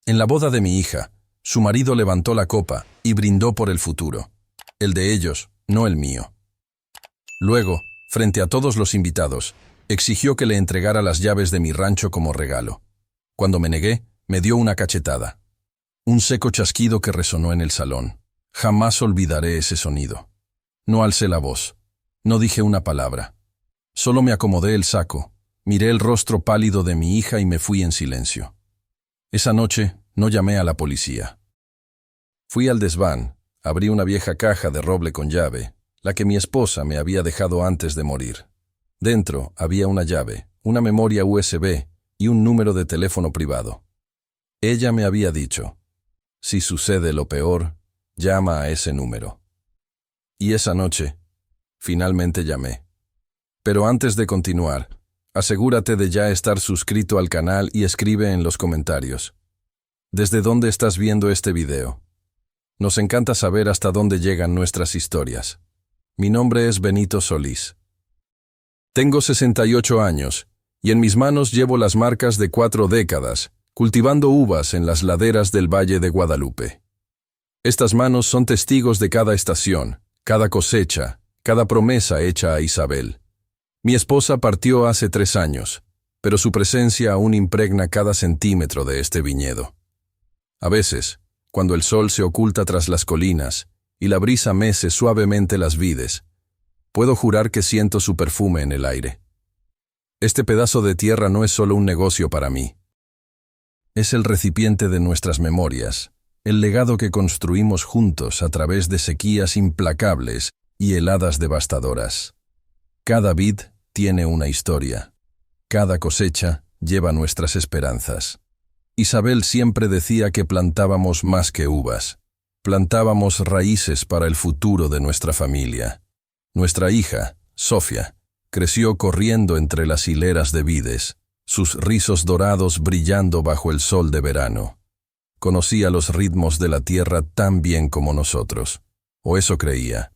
En la boda de mi hija, su marido levantó la copa y brindó por el futuro. El de ellos, no el mío. Luego, frente a todos los invitados, exigió que le entregara las llaves de mi rancho como regalo. Cuando me negué, me dio una cachetada. Un seco chasquido que resonó en el salón. Jamás olvidaré ese sonido. No alcé la voz. No dije una palabra. Solo me acomodé el saco, miré el rostro pálido de mi hija y me fui en silencio. Esa noche no llamé a la policía. Fui al desván, abrí una vieja caja de roble con llave, la que mi esposa me había dejado antes de morir. Dentro había una llave, una memoria USB y un número de teléfono privado. Ella me había dicho, si sucede lo peor, llama a ese número. Y esa noche, finalmente llamé. Pero antes de continuar, asegúrate de ya estar suscrito al canal y escribe en los comentarios. ¿Desde dónde estás viendo este video? Nos encanta saber hasta dónde llegan nuestras historias. Mi nombre es Benito Solís. Tengo 68 años y en mis manos llevo las marcas de 4 décadas, cultivando uvas en las laderas del Valle de Guadalupe. Estas manos son testigos de cada estación, cada cosecha, cada promesa hecha a Isabel. Mi esposa partió hace 3 años, pero su presencia aún impregna cada centímetro de este viñedo. A veces, cuando el sol se oculta tras las colinas y la brisa mece suavemente las vides, puedo jurar que siento su perfume en el aire. Este pedazo de tierra no es solo un negocio para mí. Es el recipiente de nuestras memorias, el legado que construimos juntos a través de sequías implacables y heladas devastadoras. Cada vid tiene una historia. Cada cosecha lleva nuestras esperanzas. Isabel siempre decía que plantábamos más que uvas. Plantábamos raíces para el futuro de nuestra familia. Nuestra hija, Sofía, creció corriendo entre las hileras de vides, sus rizos dorados brillando bajo el sol de verano. Conocía los ritmos de la tierra tan bien como nosotros, o eso creía.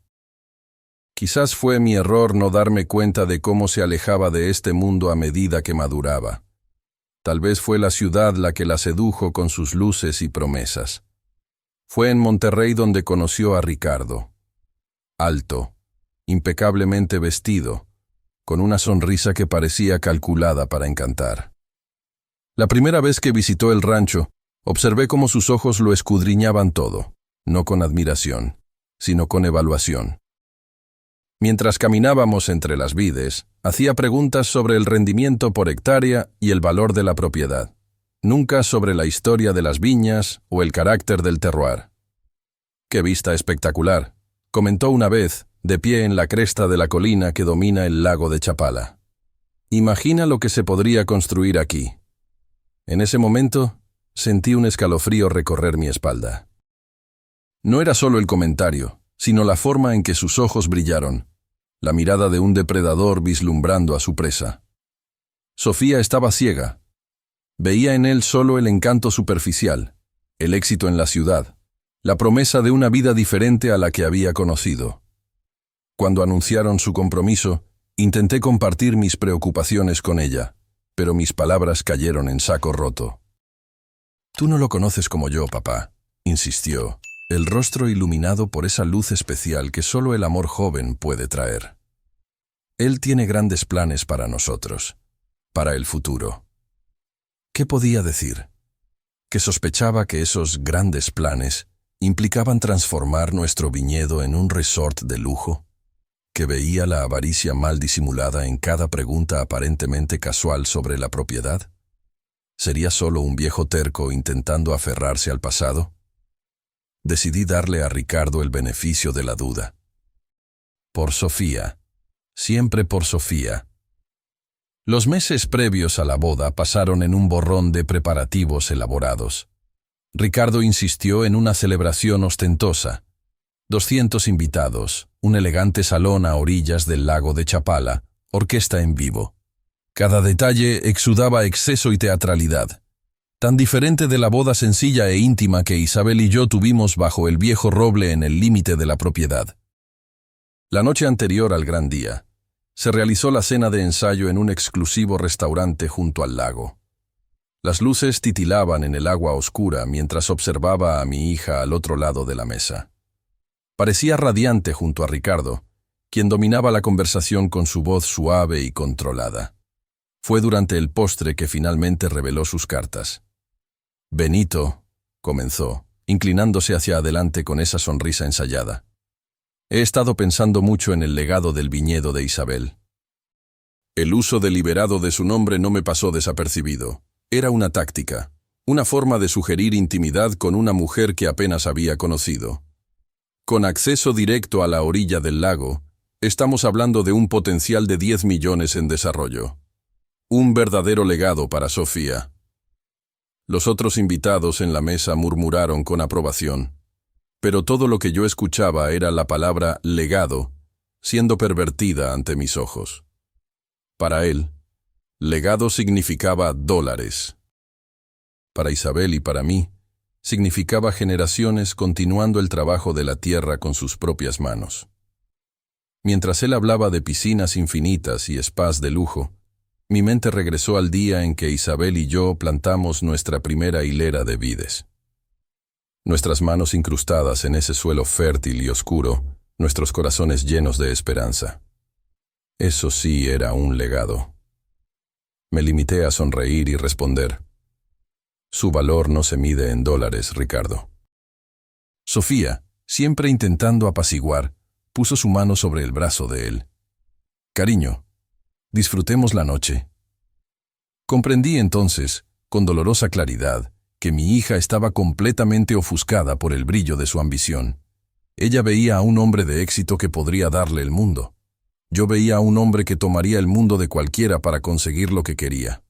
Quizás fue mi error no darme cuenta de cómo se alejaba de este mundo a medida que maduraba. Tal vez fue la ciudad la que la sedujo con sus luces y promesas. Fue en Monterrey donde conoció a Ricardo. Alto, impecablemente vestido, con una sonrisa que parecía calculada para encantar. La primera vez que visitó el rancho, observé cómo sus ojos lo escudriñaban todo, no con admiración, sino con evaluación. Mientras caminábamos entre las vides, hacía preguntas sobre el rendimiento por hectárea y el valor de la propiedad, nunca sobre la historia de las viñas o el carácter del terroir. «¡Qué vista espectacular!», comentó una vez, de pie en la cresta de la colina que domina el lago de Chapala. «Imagina lo que se podría construir aquí». En ese momento, sentí un escalofrío recorrer mi espalda. No era solo el comentario, sino la forma en que sus ojos brillaron, la mirada de un depredador vislumbrando a su presa. Sofía estaba ciega. Veía en él solo el encanto superficial, el éxito en la ciudad, la promesa de una vida diferente a la que había conocido. Cuando anunciaron su compromiso, intenté compartir mis preocupaciones con ella, pero mis palabras cayeron en saco roto. «Tú no lo conoces como yo, papá», insistió, el rostro iluminado por esa luz especial que solo el amor joven puede traer. Él tiene grandes planes para nosotros, para el futuro. ¿Qué podía decir? Que sospechaba que esos grandes planes implicaban transformar nuestro viñedo en un resort de lujo, que veía la avaricia mal disimulada en cada pregunta aparentemente casual sobre la propiedad. ¿Sería solo un viejo terco intentando aferrarse al pasado? Decidí darle a Ricardo el beneficio de la duda. Por Sofía, siempre por Sofía. Los meses previos a la boda pasaron en un borrón de preparativos elaborados. Ricardo insistió en una celebración ostentosa. 200 invitados, un elegante salón a orillas del lago de Chapala, orquesta en vivo. Cada detalle exudaba exceso y teatralidad, tan diferente de la boda sencilla e íntima que Isabel y yo tuvimos bajo el viejo roble en el límite de la propiedad. La noche anterior al gran día, se realizó la cena de ensayo en un exclusivo restaurante junto al lago. Las luces titilaban en el agua oscura mientras observaba a mi hija al otro lado de la mesa. Parecía radiante junto a Ricardo, quien dominaba la conversación con su voz suave y controlada. Fue durante el postre que finalmente reveló sus cartas. «Benito», comenzó, inclinándose hacia adelante con esa sonrisa ensayada. «He estado pensando mucho en el legado del viñedo de Isabel. El uso deliberado de su nombre no me pasó desapercibido. Era una táctica, una forma de sugerir intimidad con una mujer que apenas había conocido. Con acceso directo a la orilla del lago, estamos hablando de un potencial de 10 millones en desarrollo. Un verdadero legado para Sofía». Los otros invitados en la mesa murmuraron con aprobación, pero todo lo que yo escuchaba era la palabra legado siendo pervertida ante mis ojos. Para él, legado significaba dólares. Para Isabel y para mí, significaba generaciones continuando el trabajo de la tierra con sus propias manos. Mientras él hablaba de piscinas infinitas y spas de lujo, mi mente regresó al día en que Isabel y yo plantamos nuestra primera hilera de vides. Nuestras manos incrustadas en ese suelo fértil y oscuro, nuestros corazones llenos de esperanza. Eso sí era un legado. Me limité a sonreír y responder: «Su valor no se mide en dólares, Ricardo». Sofía, siempre intentando apaciguar, puso su mano sobre el brazo de él. «Cariño, disfrutemos la noche». Comprendí entonces, con dolorosa claridad, que mi hija estaba completamente ofuscada por el brillo de su ambición. Ella veía a un hombre de éxito que podría darle el mundo. Yo veía a un hombre que tomaría el mundo de cualquiera para conseguir lo que quería.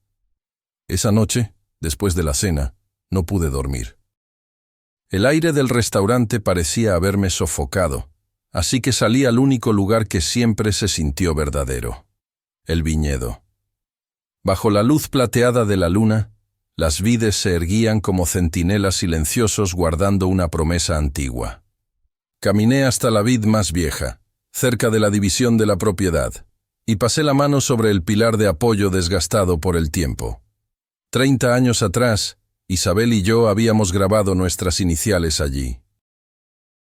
Esa noche, después de la cena, no pude dormir. El aire del restaurante parecía haberme sofocado, así que salí al único lugar que siempre se sintió verdadero: el viñedo. Bajo la luz plateada de la luna, las vides se erguían como centinelas silenciosos guardando una promesa antigua. Caminé hasta la vid más vieja, cerca de la división de la propiedad, y pasé la mano sobre el pilar de apoyo desgastado por el tiempo. 30 años atrás, Isabel y yo habíamos grabado nuestras iniciales allí.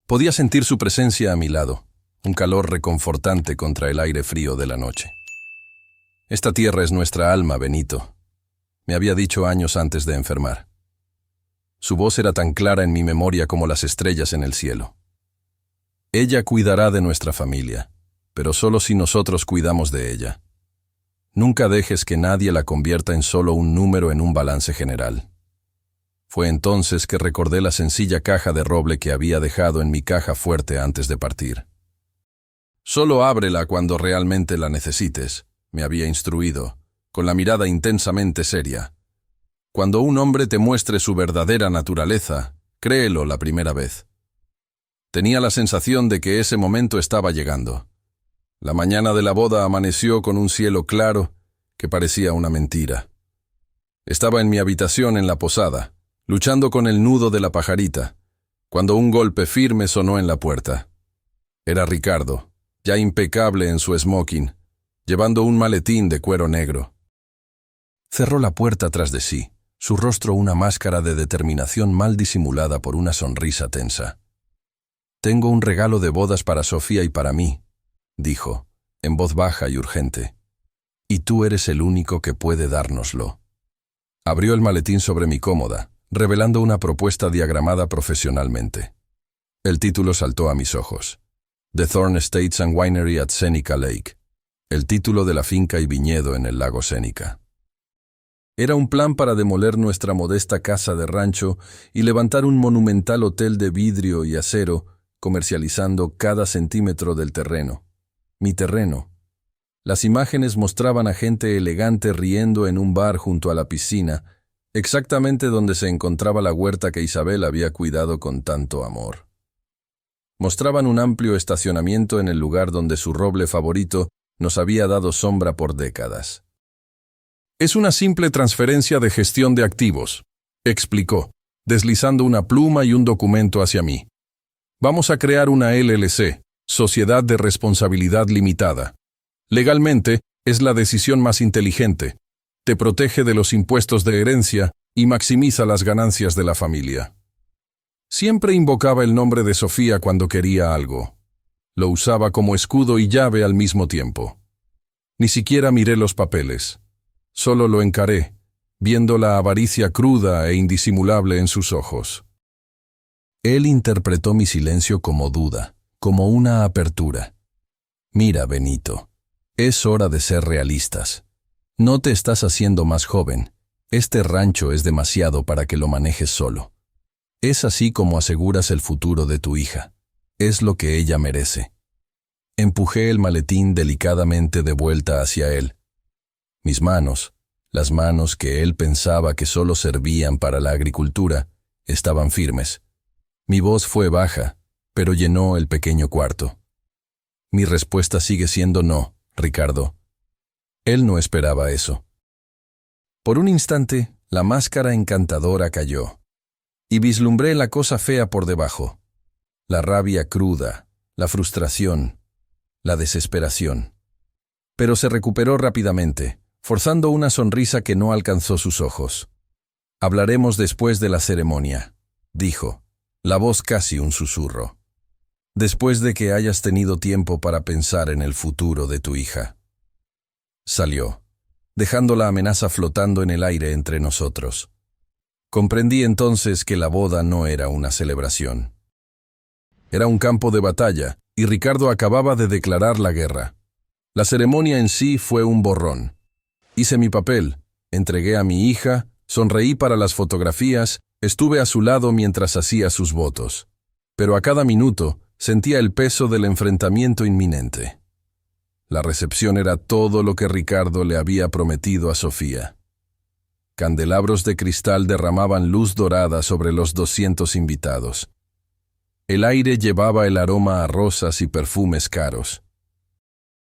Podía sentir su presencia a mi lado, un calor reconfortante contra el aire frío de la noche. «Esta tierra es nuestra alma, Benito», me había dicho años antes de enfermar. Su voz era tan clara en mi memoria como las estrellas en el cielo. «Ella cuidará de nuestra familia, pero solo si nosotros cuidamos de ella. Nunca dejes que nadie la convierta en solo un número en un balance general». Fue entonces que recordé la sencilla caja de roble que había dejado en mi caja fuerte antes de partir. «Solo ábrela cuando realmente la necesites», me había instruido, con la mirada intensamente seria. «Cuando un hombre te muestre su verdadera naturaleza, créelo la primera vez». Tenía la sensación de que ese momento estaba llegando. La mañana de la boda amaneció con un cielo claro que parecía una mentira. Estaba en mi habitación en la posada, luchando con el nudo de la pajarita, cuando un golpe firme sonó en la puerta. Era Ricardo, ya impecable en su smoking, llevando un maletín de cuero negro. Cerró la puerta tras de sí, su rostro una máscara de determinación mal disimulada por una sonrisa tensa. «Tengo un regalo de bodas para Sofía y para mí», dijo, en voz baja y urgente. «Y tú eres el único que puede dárnoslo». Abrió el maletín sobre mi cómoda, revelando una propuesta diagramada profesionalmente. El título saltó a mis ojos: «The Thorn Estates and Winery at Seneca Lake», el título de la finca y viñedo en el lago Seneca. Era un plan para demoler nuestra modesta casa de rancho y levantar un monumental hotel de vidrio y acero, comercializando cada centímetro del terreno. Mi terreno. Las imágenes mostraban a gente elegante riendo en un bar junto a la piscina, exactamente donde se encontraba la huerta que Isabel había cuidado con tanto amor. Mostraban un amplio estacionamiento en el lugar donde su roble favorito nos había dado sombra por décadas. «Es una simple transferencia de gestión de activos», explicó, deslizando una pluma y un documento hacia mí. «Vamos a crear una LLC, Sociedad de Responsabilidad Limitada. Legalmente, es la decisión más inteligente, te protege de los impuestos de herencia y maximiza las ganancias de la familia. Siempre invocaba el nombre de Sofía cuando quería algo. Lo usaba como escudo y llave al mismo tiempo. Ni siquiera miré los papeles. Solo lo encaré, viendo la avaricia cruda e indisimulable en sus ojos. Él interpretó mi silencio como duda, como una apertura. Mira, Benito, es hora de ser realistas. No te estás haciendo más joven. Este rancho es demasiado para que lo manejes solo. Es así como aseguras el futuro de tu hija. Es lo que ella merece. Empujé el maletín delicadamente de vuelta hacia él. Mis manos, las manos que él pensaba que solo servían para la agricultura, estaban firmes. Mi voz fue baja, pero llenó el pequeño cuarto. Mi respuesta sigue siendo no, Ricardo. Él no esperaba eso. Por un instante, la máscara encantadora cayó, y vislumbré la cosa fea por debajo. La rabia cruda, la frustración, la desesperación. Pero se recuperó rápidamente, forzando una sonrisa que no alcanzó sus ojos. Hablaremos después de la ceremonia, dijo, la voz casi un susurro. Después de que hayas tenido tiempo para pensar en el futuro de tu hija. Salió, dejando la amenaza flotando en el aire entre nosotros. Comprendí entonces que la boda no era una celebración. Era un campo de batalla, y Ricardo acababa de declarar la guerra. La ceremonia en sí fue un borrón. Hice mi papel, entregué a mi hija, sonreí para las fotografías, estuve a su lado mientras hacía sus votos. Pero a cada minuto sentía el peso del enfrentamiento inminente. La recepción era todo lo que Ricardo le había prometido a Sofía. Candelabros de cristal derramaban luz dorada sobre los 200 invitados. El aire llevaba el aroma a rosas y perfumes caros.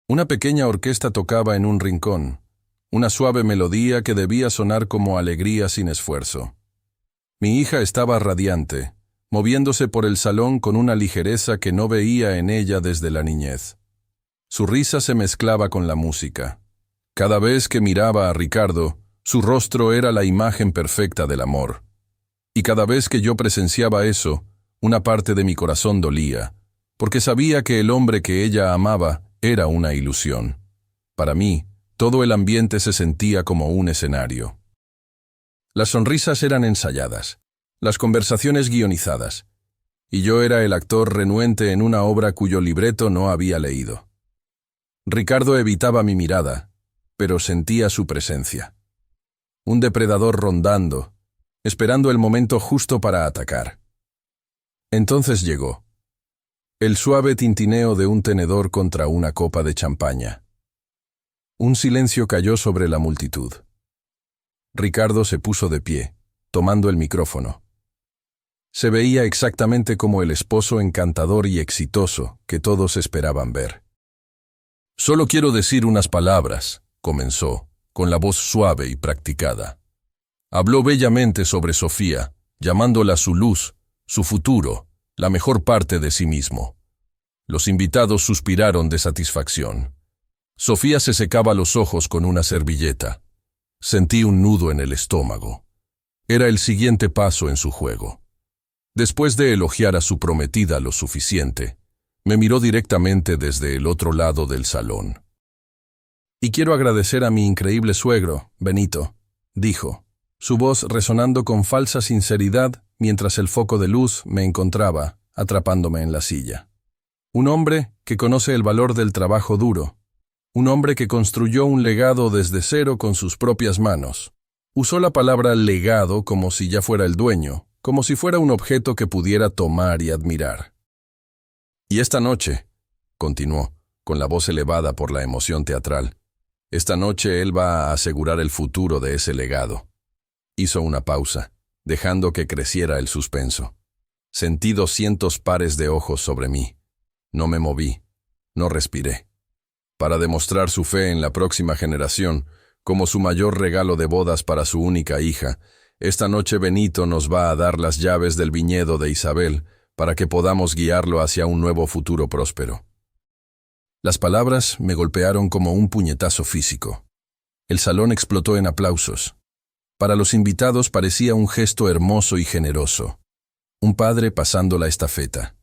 Una pequeña orquesta tocaba en un rincón, una suave melodía que debía sonar como alegría sin esfuerzo. Mi hija estaba radiante, moviéndose por el salón con una ligereza que no veía en ella desde la niñez. Su risa se mezclaba con la música. Cada vez que miraba a Ricardo, su rostro era la imagen perfecta del amor. Y cada vez que yo presenciaba eso, una parte de mi corazón dolía, porque sabía que el hombre que ella amaba era una ilusión. Para mí, todo el ambiente se sentía como un escenario. Las sonrisas eran ensayadas, las conversaciones guionizadas, y yo era el actor renuente en una obra cuyo libreto no había leído. Ricardo evitaba mi mirada, pero sentía su presencia. Un depredador rondando, esperando el momento justo para atacar. Entonces llegó. El suave tintineo de un tenedor contra una copa de champaña. Un silencio cayó sobre la multitud. Ricardo se puso de pie, tomando el micrófono. Se veía exactamente como el esposo encantador y exitoso que todos esperaban ver. «Solo quiero decir unas palabras», comenzó, con la voz suave y practicada. Habló bellamente sobre Sofía, llamándola su luz, su futuro, la mejor parte de sí mismo. Los invitados suspiraron de satisfacción. Sofía se secaba los ojos con una servilleta. Sentí un nudo en el estómago. Era el siguiente paso en su juego. Después de elogiar a su prometida lo suficiente, me miró directamente desde el otro lado del salón. «Y quiero agradecer a mi increíble suegro, Benito», dijo, su voz resonando con falsa sinceridad mientras el foco de luz me encontraba, atrapándome en la silla. Un hombre que conoce el valor del trabajo duro. Un hombre que construyó un legado desde cero con sus propias manos. Usó la palabra legado como si ya fuera el dueño, como si fuera un objeto que pudiera tomar y admirar. «Y esta noche», continuó, con la voz elevada por la emoción teatral, «esta noche él va a asegurar el futuro de ese legado». Hizo una pausa, dejando que creciera el suspenso. Sentí 200 pares de ojos sobre mí. No me moví, no respiré. Para demostrar su fe en la próxima generación, como su mayor regalo de bodas para su única hija, esta noche Benito nos va a dar las llaves del viñedo de Isabel para que podamos guiarlo hacia un nuevo futuro próspero. Las palabras me golpearon como un puñetazo físico. El salón explotó en aplausos. Para los invitados parecía un gesto hermoso y generoso. Un padre pasando la estafeta.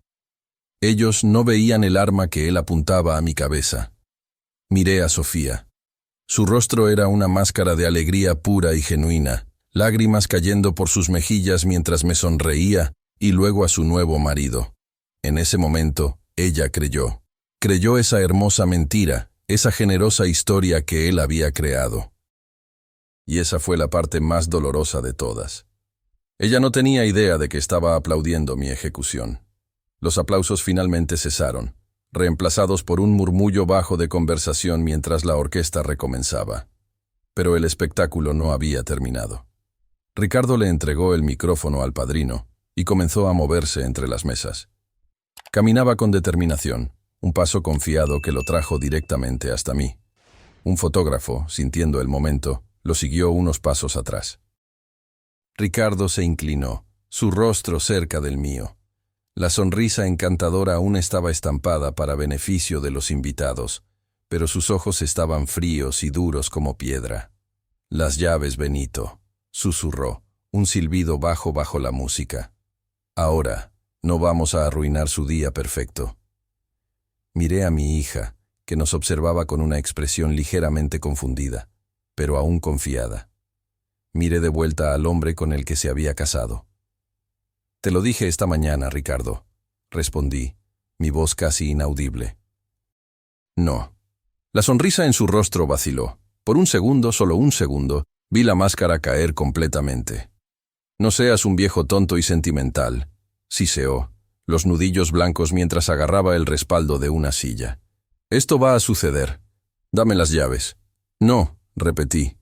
Ellos no veían el arma que él apuntaba a mi cabeza. Miré a Sofía. Su rostro era una máscara de alegría pura y genuina, lágrimas cayendo por sus mejillas mientras me sonreía, y luego a su nuevo marido. En ese momento, ella creyó. Creyó esa hermosa mentira, esa generosa historia que él había creado. Y esa fue la parte más dolorosa de todas. Ella no tenía idea de que estaba aplaudiendo mi ejecución. Los aplausos finalmente cesaron, reemplazados por un murmullo bajo de conversación mientras la orquesta recomenzaba. Pero el espectáculo no había terminado. Ricardo le entregó el micrófono al padrino y comenzó a moverse entre las mesas. Caminaba con determinación, un paso confiado que lo trajo directamente hasta mí. Un fotógrafo, sintiendo el momento, lo siguió unos pasos atrás. Ricardo se inclinó, su rostro cerca del mío. La sonrisa encantadora aún estaba estampada para beneficio de los invitados, pero sus ojos estaban fríos y duros como piedra. «Las llaves, Benito», susurró, un silbido bajo la música. «Ahora, no vamos a arruinar su día perfecto». Miré a mi hija, que nos observaba con una expresión ligeramente confundida, pero aún confiada. Miré de vuelta al hombre con el que se había casado. «Te lo dije esta mañana, Ricardo», respondí, mi voz casi inaudible. «No». La sonrisa en su rostro vaciló. Por un segundo, solo un segundo, vi la máscara caer completamente. «No seas un viejo tonto y sentimental», siseó, los nudillos blancos mientras agarraba el respaldo de una silla. «Esto va a suceder. Dame las llaves». «No», repetí.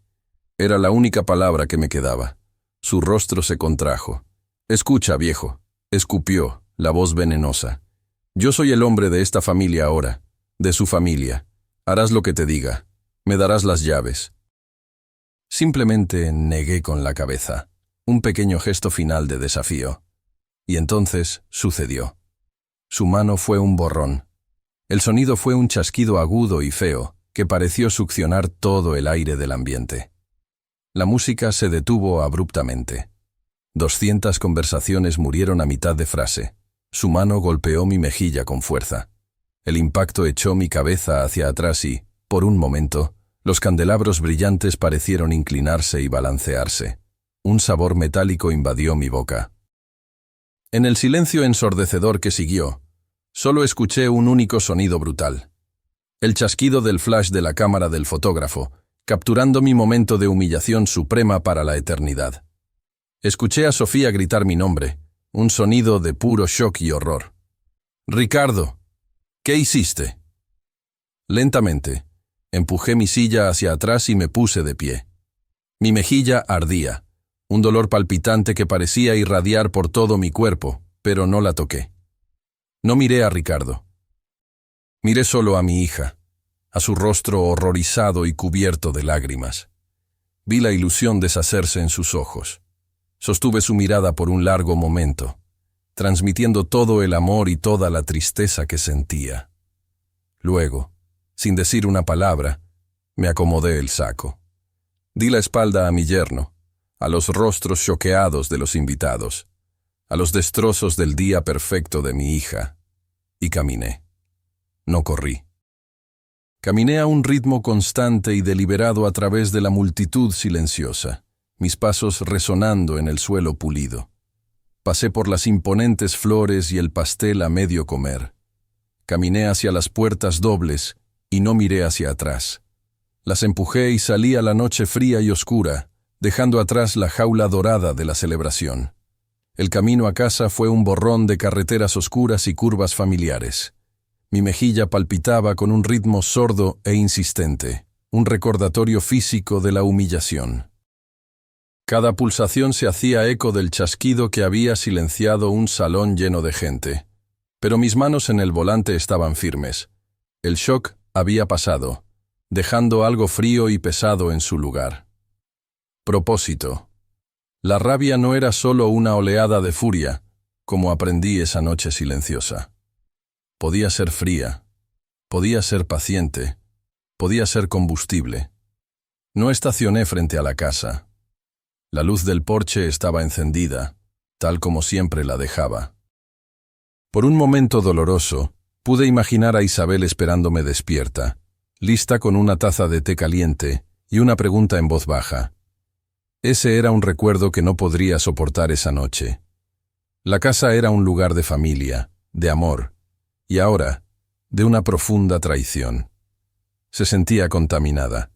Era la única palabra que me quedaba. Su rostro se contrajo. «Escucha, viejo», escupió, la voz venenosa. «Yo soy el hombre de esta familia ahora, de su familia. Harás lo que te diga. Me darás las llaves». Simplemente negué con la cabeza, un pequeño gesto final de desafío. Y entonces sucedió. Su mano fue un borrón. El sonido fue un chasquido agudo y feo, que pareció succionar todo el aire del ambiente. La música se detuvo abruptamente. 200 conversaciones murieron a mitad de frase. Su mano golpeó mi mejilla con fuerza. El impacto echó mi cabeza hacia atrás y, por un momento, los candelabros brillantes parecieron inclinarse y balancearse. Un sabor metálico invadió mi boca. En el silencio ensordecedor que siguió, solo escuché un único sonido brutal. El chasquido del flash de la cámara del fotógrafo, capturando mi momento de humillación suprema para la eternidad. Escuché a Sofía gritar mi nombre, un sonido de puro shock y horror. «Ricardo, ¿qué hiciste?» Lentamente, empujé mi silla hacia atrás y me puse de pie. Mi mejilla ardía, un dolor palpitante que parecía irradiar por todo mi cuerpo, pero no la toqué. No miré a Ricardo. Miré solo a mi hija, a su rostro horrorizado y cubierto de lágrimas. Vi la ilusión deshacerse en sus ojos. Sostuve su mirada por un largo momento, transmitiendo todo el amor y toda la tristeza que sentía. Luego, sin decir una palabra, me acomodé el saco. Di la espalda a mi yerno, a los rostros choqueados de los invitados, a los destrozos del día perfecto de mi hija, y caminé. No corrí. Caminé a un ritmo constante y deliberado a través de la multitud silenciosa, mis pasos resonando en el suelo pulido. Pasé por las imponentes flores y el pastel a medio comer. Caminé hacia las puertas dobles y no miré hacia atrás. Las empujé y salí a la noche fría y oscura, dejando atrás la jaula dorada de la celebración. El camino a casa fue un borrón de carreteras oscuras y curvas familiares. Mi mejilla palpitaba con un ritmo sordo e insistente, un recordatorio físico de la humillación. Cada pulsación se hacía eco del chasquido que había silenciado un salón lleno de gente. Pero mis manos en el volante estaban firmes. El shock había pasado, dejando algo frío y pesado en su lugar. Propósito. La rabia no era solo una oleada de furia, como aprendí esa noche silenciosa. Podía ser fría, podía ser paciente, podía ser combustible. No estacioné frente a la casa. La luz del porche estaba encendida, tal como siempre la dejaba. Por un momento doloroso, pude imaginar a Isabel esperándome despierta, lista con una taza de té caliente y una pregunta en voz baja. Ese era un recuerdo que no podría soportar esa noche. La casa era un lugar de familia, de amor, y ahora, de una profunda traición. Se sentía contaminada.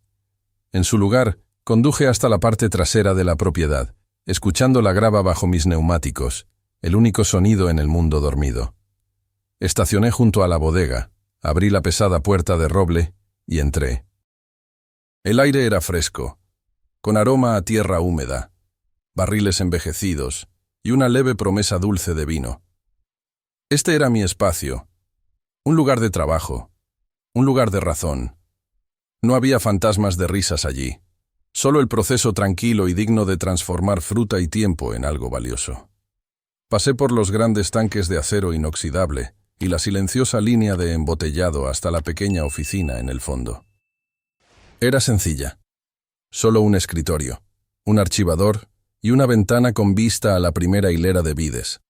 En su lugar, conduje hasta la parte trasera de la propiedad, escuchando la grava bajo mis neumáticos, el único sonido en el mundo dormido. Estacioné junto a la bodega, abrí la pesada puerta de roble y entré. El aire era fresco, con aroma a tierra húmeda, barriles envejecidos y una leve promesa dulce de vino. Este era mi espacio, un lugar de trabajo, un lugar de razón. No había fantasmas de risas allí, solo el proceso tranquilo y digno de transformar fruta y tiempo en algo valioso. Pasé por los grandes tanques de acero inoxidable y la silenciosa línea de embotellado hasta la pequeña oficina en el fondo. Era sencilla. Solo un escritorio, un archivador y una ventana con vista a la primera hilera de vides.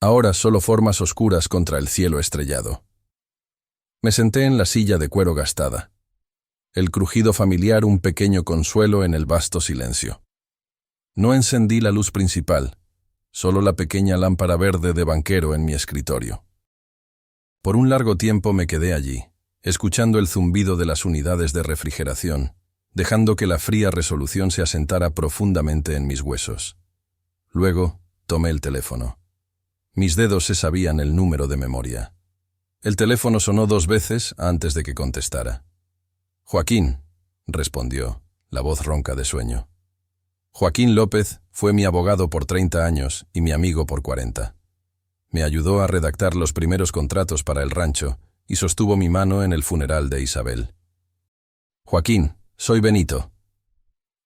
Ahora solo formas oscuras contra el cielo estrellado. Me senté en la silla de cuero gastada. El crujido familiar un pequeño consuelo en el vasto silencio. No encendí la luz principal, solo la pequeña lámpara verde de banquero en mi escritorio. Por un largo tiempo me quedé allí, escuchando el zumbido de las unidades de refrigeración, dejando que la fría resolución se asentara profundamente en mis huesos. Luego tomé el teléfono. Mis dedos se sabían el número de memoria. El teléfono sonó 2 veces antes de que contestara. «Joaquín», respondió, la voz ronca de sueño. Joaquín López fue mi abogado por 30 años y mi amigo por 40. Me ayudó a redactar los primeros contratos para el rancho y sostuvo mi mano en el funeral de Isabel. «Joaquín, soy Benito».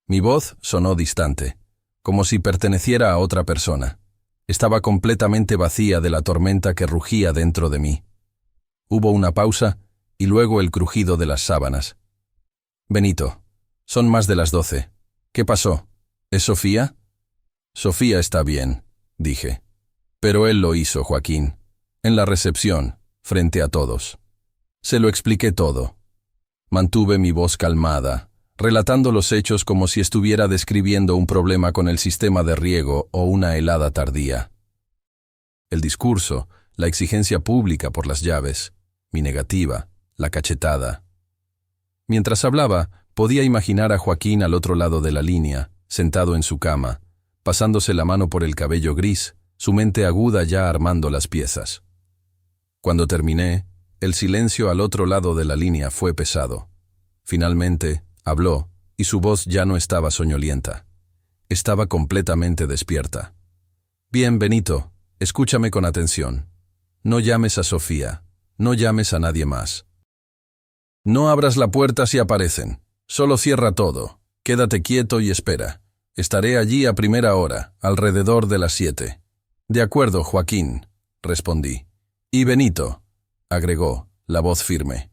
Mi voz sonó distante, como si perteneciera a otra persona. Estaba completamente vacía de la tormenta que rugía dentro de mí. Hubo una pausa y luego el crujido de las sábanas. «Benito, son más de las 12. ¿Qué pasó? ¿Es Sofía?» «Sofía está bien», dije. «Pero él lo hizo, Joaquín. En la recepción, frente a todos. Se lo expliqué todo». Mantuve mi voz calmada, relatando los hechos como si estuviera describiendo un problema con el sistema de riego o una helada tardía. El discurso, la exigencia pública por las llaves, mi negativa, la cachetada. Mientras hablaba, podía imaginar a Joaquín al otro lado de la línea, sentado en su cama, pasándose la mano por el cabello gris, su mente aguda ya armando las piezas. Cuando terminé, el silencio al otro lado de la línea fue pesado. Finalmente, habló, y su voz ya no estaba soñolienta. Estaba completamente despierta. «Bien, Benito, escúchame con atención. No llames a Sofía, no llames a nadie más. No abras la puerta si aparecen, solo cierra todo, quédate quieto y espera. Estaré allí a primera hora, alrededor de las 7. «De acuerdo, Joaquín», respondí. «Y Benito», agregó, la voz firme.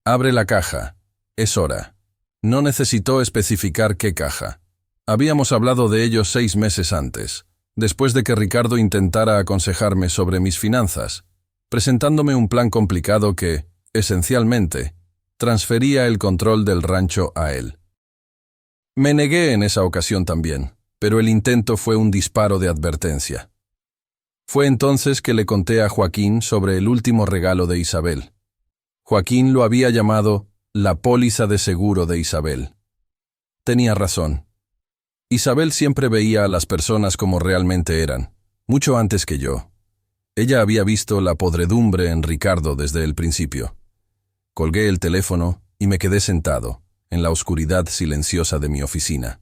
«Abre la caja. Es hora». No necesitó especificar qué caja. Habíamos hablado de ello 6 meses antes, después de que Ricardo intentara aconsejarme sobre mis finanzas, presentándome un plan complicado que, esencialmente, transfería el control del rancho a él. Me negué en esa ocasión también, pero el intento fue un disparo de advertencia. Fue entonces que le conté a Joaquín sobre el último regalo de Isabel. Joaquín lo había llamado la póliza de seguro de Isabel. Tenía razón. Isabel siempre veía a las personas como realmente eran, mucho antes que yo. Ella había visto la podredumbre en Ricardo desde el principio. Colgué el teléfono y me quedé sentado, en la oscuridad silenciosa de mi oficina.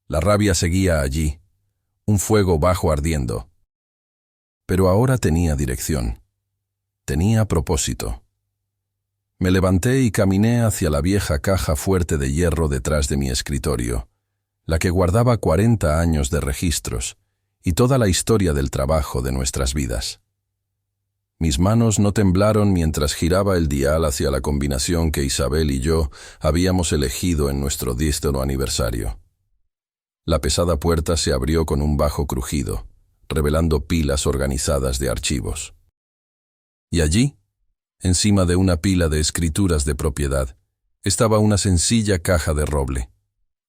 La rabia seguía allí, un fuego bajo ardiendo. Pero ahora tenía dirección. Tenía propósito. Me levanté y caminé hacia la vieja caja fuerte de hierro detrás de mi escritorio, la que guardaba 40 años de registros y toda la historia del trabajo de nuestras vidas. Mis manos no temblaron mientras giraba el dial hacia la combinación que Isabel y yo habíamos elegido en nuestro 10º aniversario. La pesada puerta se abrió con un bajo crujido, revelando pilas organizadas de archivos. Y allí, encima de una pila de escrituras de propiedad, estaba una sencilla caja de roble,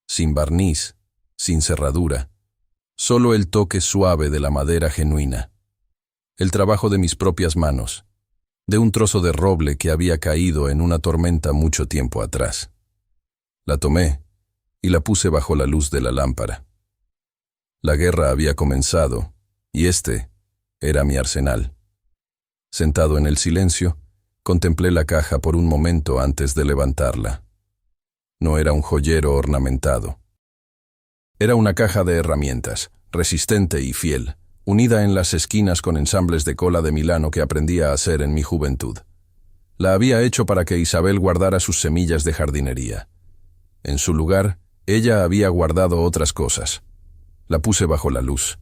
sin barniz, sin cerradura, solo el toque suave de la madera genuina. El trabajo de mis propias manos, de un trozo de roble que había caído en una tormenta mucho tiempo atrás. La tomé y la puse bajo la luz de la lámpara. La guerra había comenzado, y este era mi arsenal. Sentado en el silencio, contemplé la caja por un momento antes de levantarla. No era un joyero ornamentado. Era una caja de herramientas, resistente y fiel, unida en las esquinas con ensambles de cola de Milano que aprendía a hacer en mi juventud. La había hecho para que Isabel guardara sus semillas de jardinería. En su lugar, ella había guardado otras cosas. La puse bajo la luz.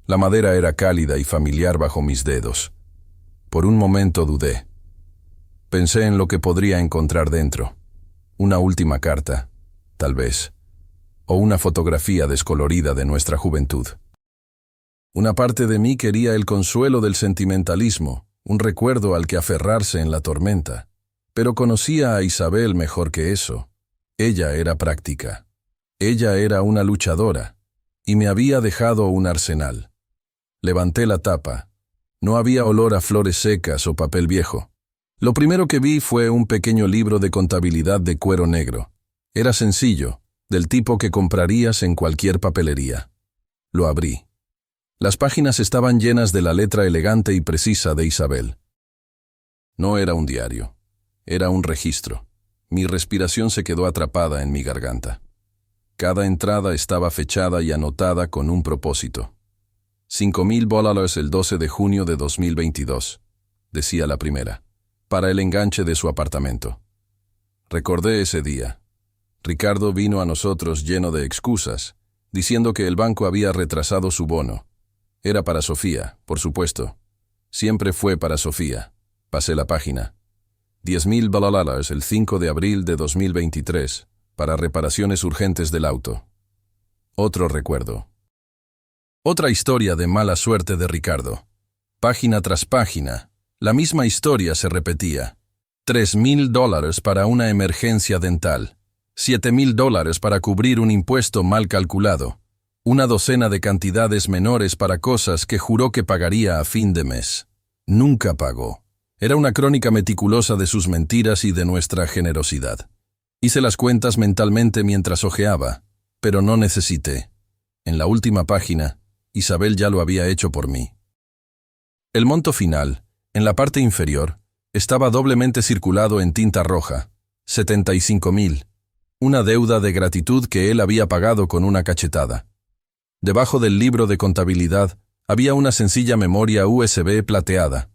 La madera era cálida y familiar bajo mis dedos. Por un momento dudé. Pensé en lo que podría encontrar dentro. Una última carta, tal vez, o una fotografía descolorida de nuestra juventud. Una parte de mí quería el consuelo del sentimentalismo, un recuerdo al que aferrarse en la tormenta. Pero conocía a Isabel mejor que eso. Ella era práctica. Ella era una luchadora, y me había dejado un arsenal. Levanté la tapa. No había olor a flores secas o papel viejo. Lo primero que vi fue un pequeño libro de contabilidad de cuero negro. Era sencillo, del tipo que comprarías en cualquier papelería. Lo abrí. Las páginas estaban llenas de la letra elegante y precisa de Isabel. No era un diario, era un registro. Mi respiración se quedó atrapada en mi garganta. Cada entrada estaba fechada y anotada con un propósito. $5,000 el 12 de junio de 2022, decía la primera, para el enganche de su apartamento. Recordé ese día. Ricardo vino a nosotros lleno de excusas, diciendo que el banco había retrasado su bono. Era para Sofía, por supuesto. Siempre fue para Sofía. Pasé la página. $10,000 el 5 de abril de 2023, para reparaciones urgentes del auto. Otro recuerdo. Otra historia de mala suerte de Ricardo. Página tras página, la misma historia se repetía. $3,000 para una emergencia dental. $7,000 para cubrir un impuesto mal calculado. Una docena de cantidades menores para cosas que juró que pagaría a fin de mes. Nunca pagó. Era una crónica meticulosa de sus mentiras y de nuestra generosidad. Hice las cuentas mentalmente mientras hojeaba, pero no necesité. En la última página, Isabel ya lo había hecho por mí. El monto final, en la parte inferior, estaba doblemente circulado en tinta roja. 75,000. Una deuda de gratitud que él había pagado con una cachetada. Debajo del libro de contabilidad había una sencilla memoria USB plateada.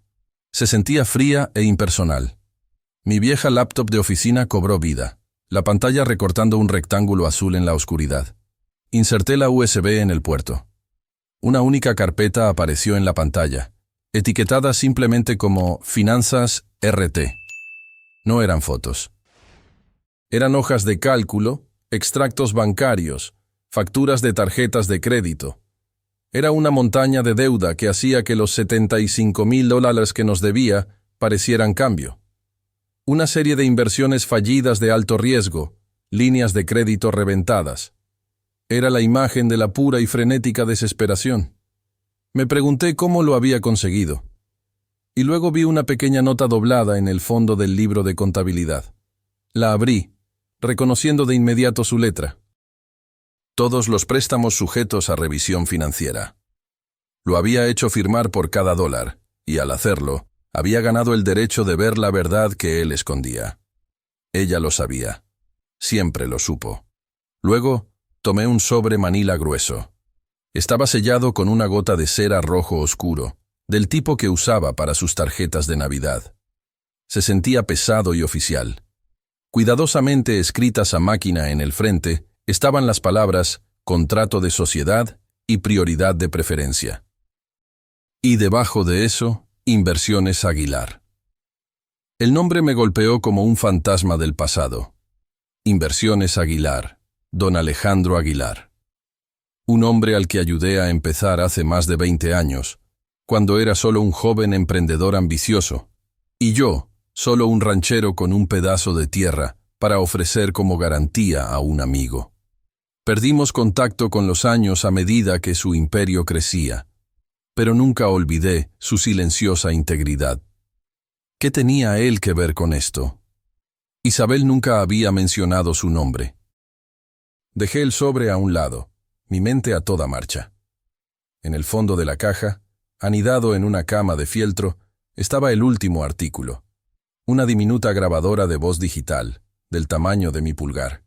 Se sentía fría e impersonal. Mi vieja laptop de oficina cobró vida, la pantalla recortando un rectángulo azul en la oscuridad. Inserté la USB en el puerto. Una única carpeta apareció en la pantalla, etiquetada simplemente como Finanzas RT. No eran fotos. Eran hojas de cálculo, extractos bancarios, facturas de tarjetas de crédito. Era una montaña de deuda que hacía que los $75,000 que nos debía parecieran cambio. Una serie de inversiones fallidas de alto riesgo, líneas de crédito reventadas. Era la imagen de la pura y frenética desesperación. Me pregunté cómo lo había conseguido. Y luego vi una pequeña nota doblada en el fondo del libro de contabilidad. La abrí, reconociendo de inmediato su letra. Todos los préstamos sujetos a revisión financiera. Lo había hecho firmar por cada dólar, y al hacerlo, había ganado el derecho de ver la verdad que él escondía. Ella lo sabía. Siempre lo supo. Luego, tomé un sobre manila grueso. Estaba sellado con una gota de cera rojo oscuro, del tipo que usaba para sus tarjetas de Navidad. Se sentía pesado y oficial. Cuidadosamente escritas a máquina en el frente, estaban las palabras contrato de sociedad y prioridad de preferencia. Y debajo de eso, Inversiones Aguilar. El nombre me golpeó como un fantasma del pasado. Inversiones Aguilar, don Alejandro Aguilar. Un hombre al que ayudé a empezar hace más de 20 años, cuando era solo un joven emprendedor ambicioso, y yo, solo un ranchero con un pedazo de tierra para ofrecer como garantía a un amigo. Perdimos contacto con los años a medida que su imperio crecía, pero nunca olvidé su silenciosa integridad. ¿Qué tenía él que ver con esto? Isabel nunca había mencionado su nombre. Dejé el sobre a un lado, mi mente a toda marcha. En el fondo de la caja, anidado en una cama de fieltro, estaba el último artículo, una diminuta grabadora de voz digital, del tamaño de mi pulgar.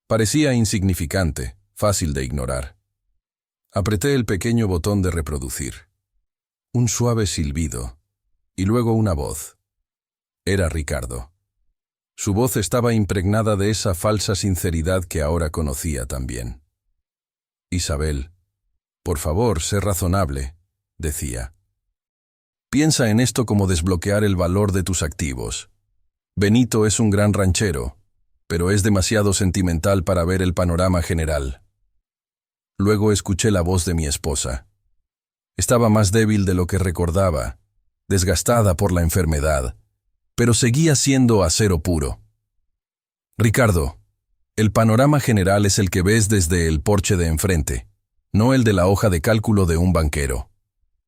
Parecía insignificante, fácil de ignorar. Apreté el pequeño botón de reproducir. Un suave silbido, y luego una voz. Era Ricardo. Su voz estaba impregnada de esa falsa sinceridad que ahora conocía también. Isabel, por favor, sé razonable, decía. Piensa en esto como desbloquear el valor de tus activos. Benito es un gran ranchero, pero es demasiado sentimental para ver el panorama general. Luego escuché la voz de mi esposa. Estaba más débil de lo que recordaba, desgastada por la enfermedad, pero seguía siendo acero puro. Ricardo, el panorama general es el que ves desde el porche de enfrente, no el de la hoja de cálculo de un banquero.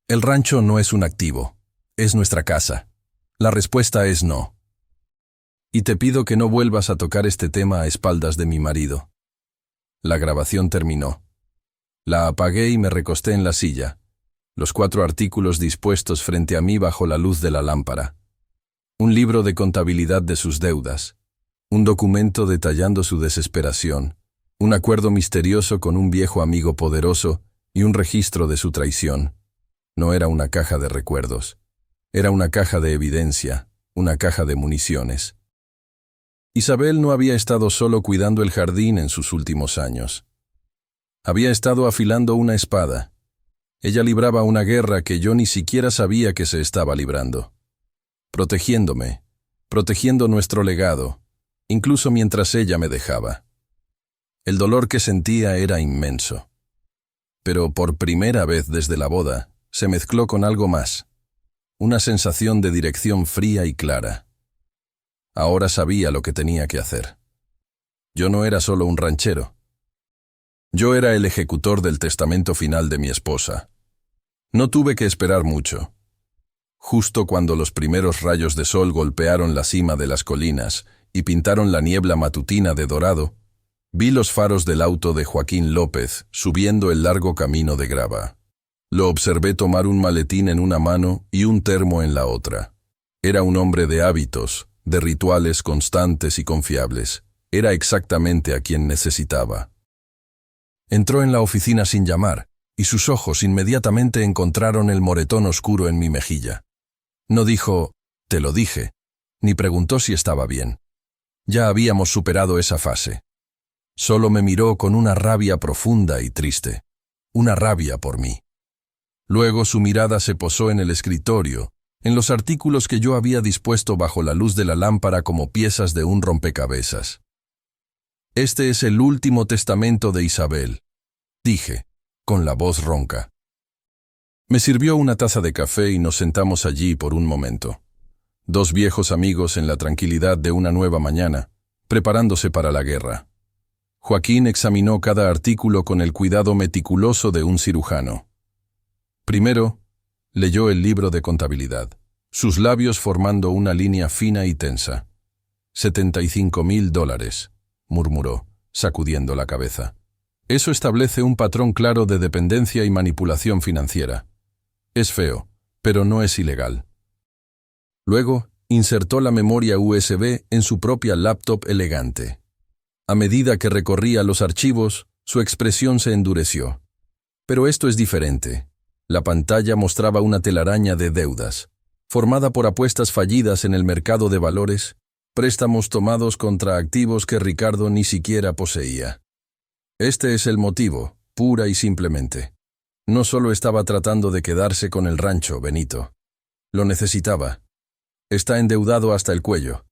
El rancho no es un activo, es nuestra casa. La respuesta es no. Y te pido que no vuelvas a tocar este tema a espaldas de mi marido. La grabación terminó. La apagué y me recosté en la silla, los 4 artículos dispuestos frente a mí bajo la luz de la lámpara. Un libro de contabilidad de sus deudas, un documento detallando su desesperación, un acuerdo misterioso con un viejo amigo poderoso y un registro de su traición. No era una caja de recuerdos, era una caja de evidencia, una caja de municiones. Isabel no había estado solo cuidando el jardín en sus últimos años. Había estado afilando una espada. Ella libraba una guerra que yo ni siquiera sabía que se estaba librando. Protegiéndome, protegiendo nuestro legado, incluso mientras ella me dejaba. El dolor que sentía era inmenso. Pero por primera vez desde la boda, se mezcló con algo más, una sensación de dirección fría y clara. Ahora sabía lo que tenía que hacer. Yo no era solo un ranchero. Yo era el ejecutor del testamento final de mi esposa. No tuve que esperar mucho. Justo cuando los primeros rayos de sol golpearon la cima de las colinas y pintaron la niebla matutina de dorado, vi los faros del auto de Joaquín López subiendo el largo camino de grava. Lo observé tomar un maletín en una mano y un termo en la otra. Era un hombre de hábitos, de rituales constantes y confiables. Era exactamente a quien necesitaba. Entró en la oficina sin llamar, y sus ojos inmediatamente encontraron el moretón oscuro en mi mejilla. No dijo, «Te lo dije», ni preguntó si estaba bien. Ya habíamos superado esa fase. Solo me miró con una rabia profunda y triste, una rabia por mí. Luego su mirada se posó en el escritorio, en los artículos que yo había dispuesto bajo la luz de la lámpara como piezas de un rompecabezas. «Este es el último testamento de Isabel», dije, con la voz ronca. Me sirvió una taza de café y nos sentamos allí por un momento. 2 viejos amigos en la tranquilidad de una nueva mañana, preparándose para la guerra. Joaquín examinó cada artículo con el cuidado meticuloso de un cirujano. Primero, leyó el libro de contabilidad, sus labios formando una línea fina y tensa. $75,000, murmuró, sacudiendo la cabeza. Eso establece un patrón claro de dependencia y manipulación financiera. Es feo, pero no es ilegal. Luego, insertó la memoria USB en su propia laptop elegante. A medida que recorría los archivos, su expresión se endureció. Pero esto es diferente. La pantalla mostraba una telaraña de deudas, formada por apuestas fallidas en el mercado de valores, préstamos tomados contra activos que Ricardo ni siquiera poseía. Este es el motivo, pura y simplemente. No solo estaba tratando de quedarse con el rancho, Benito. Lo necesitaba. Está endeudado hasta el cuello.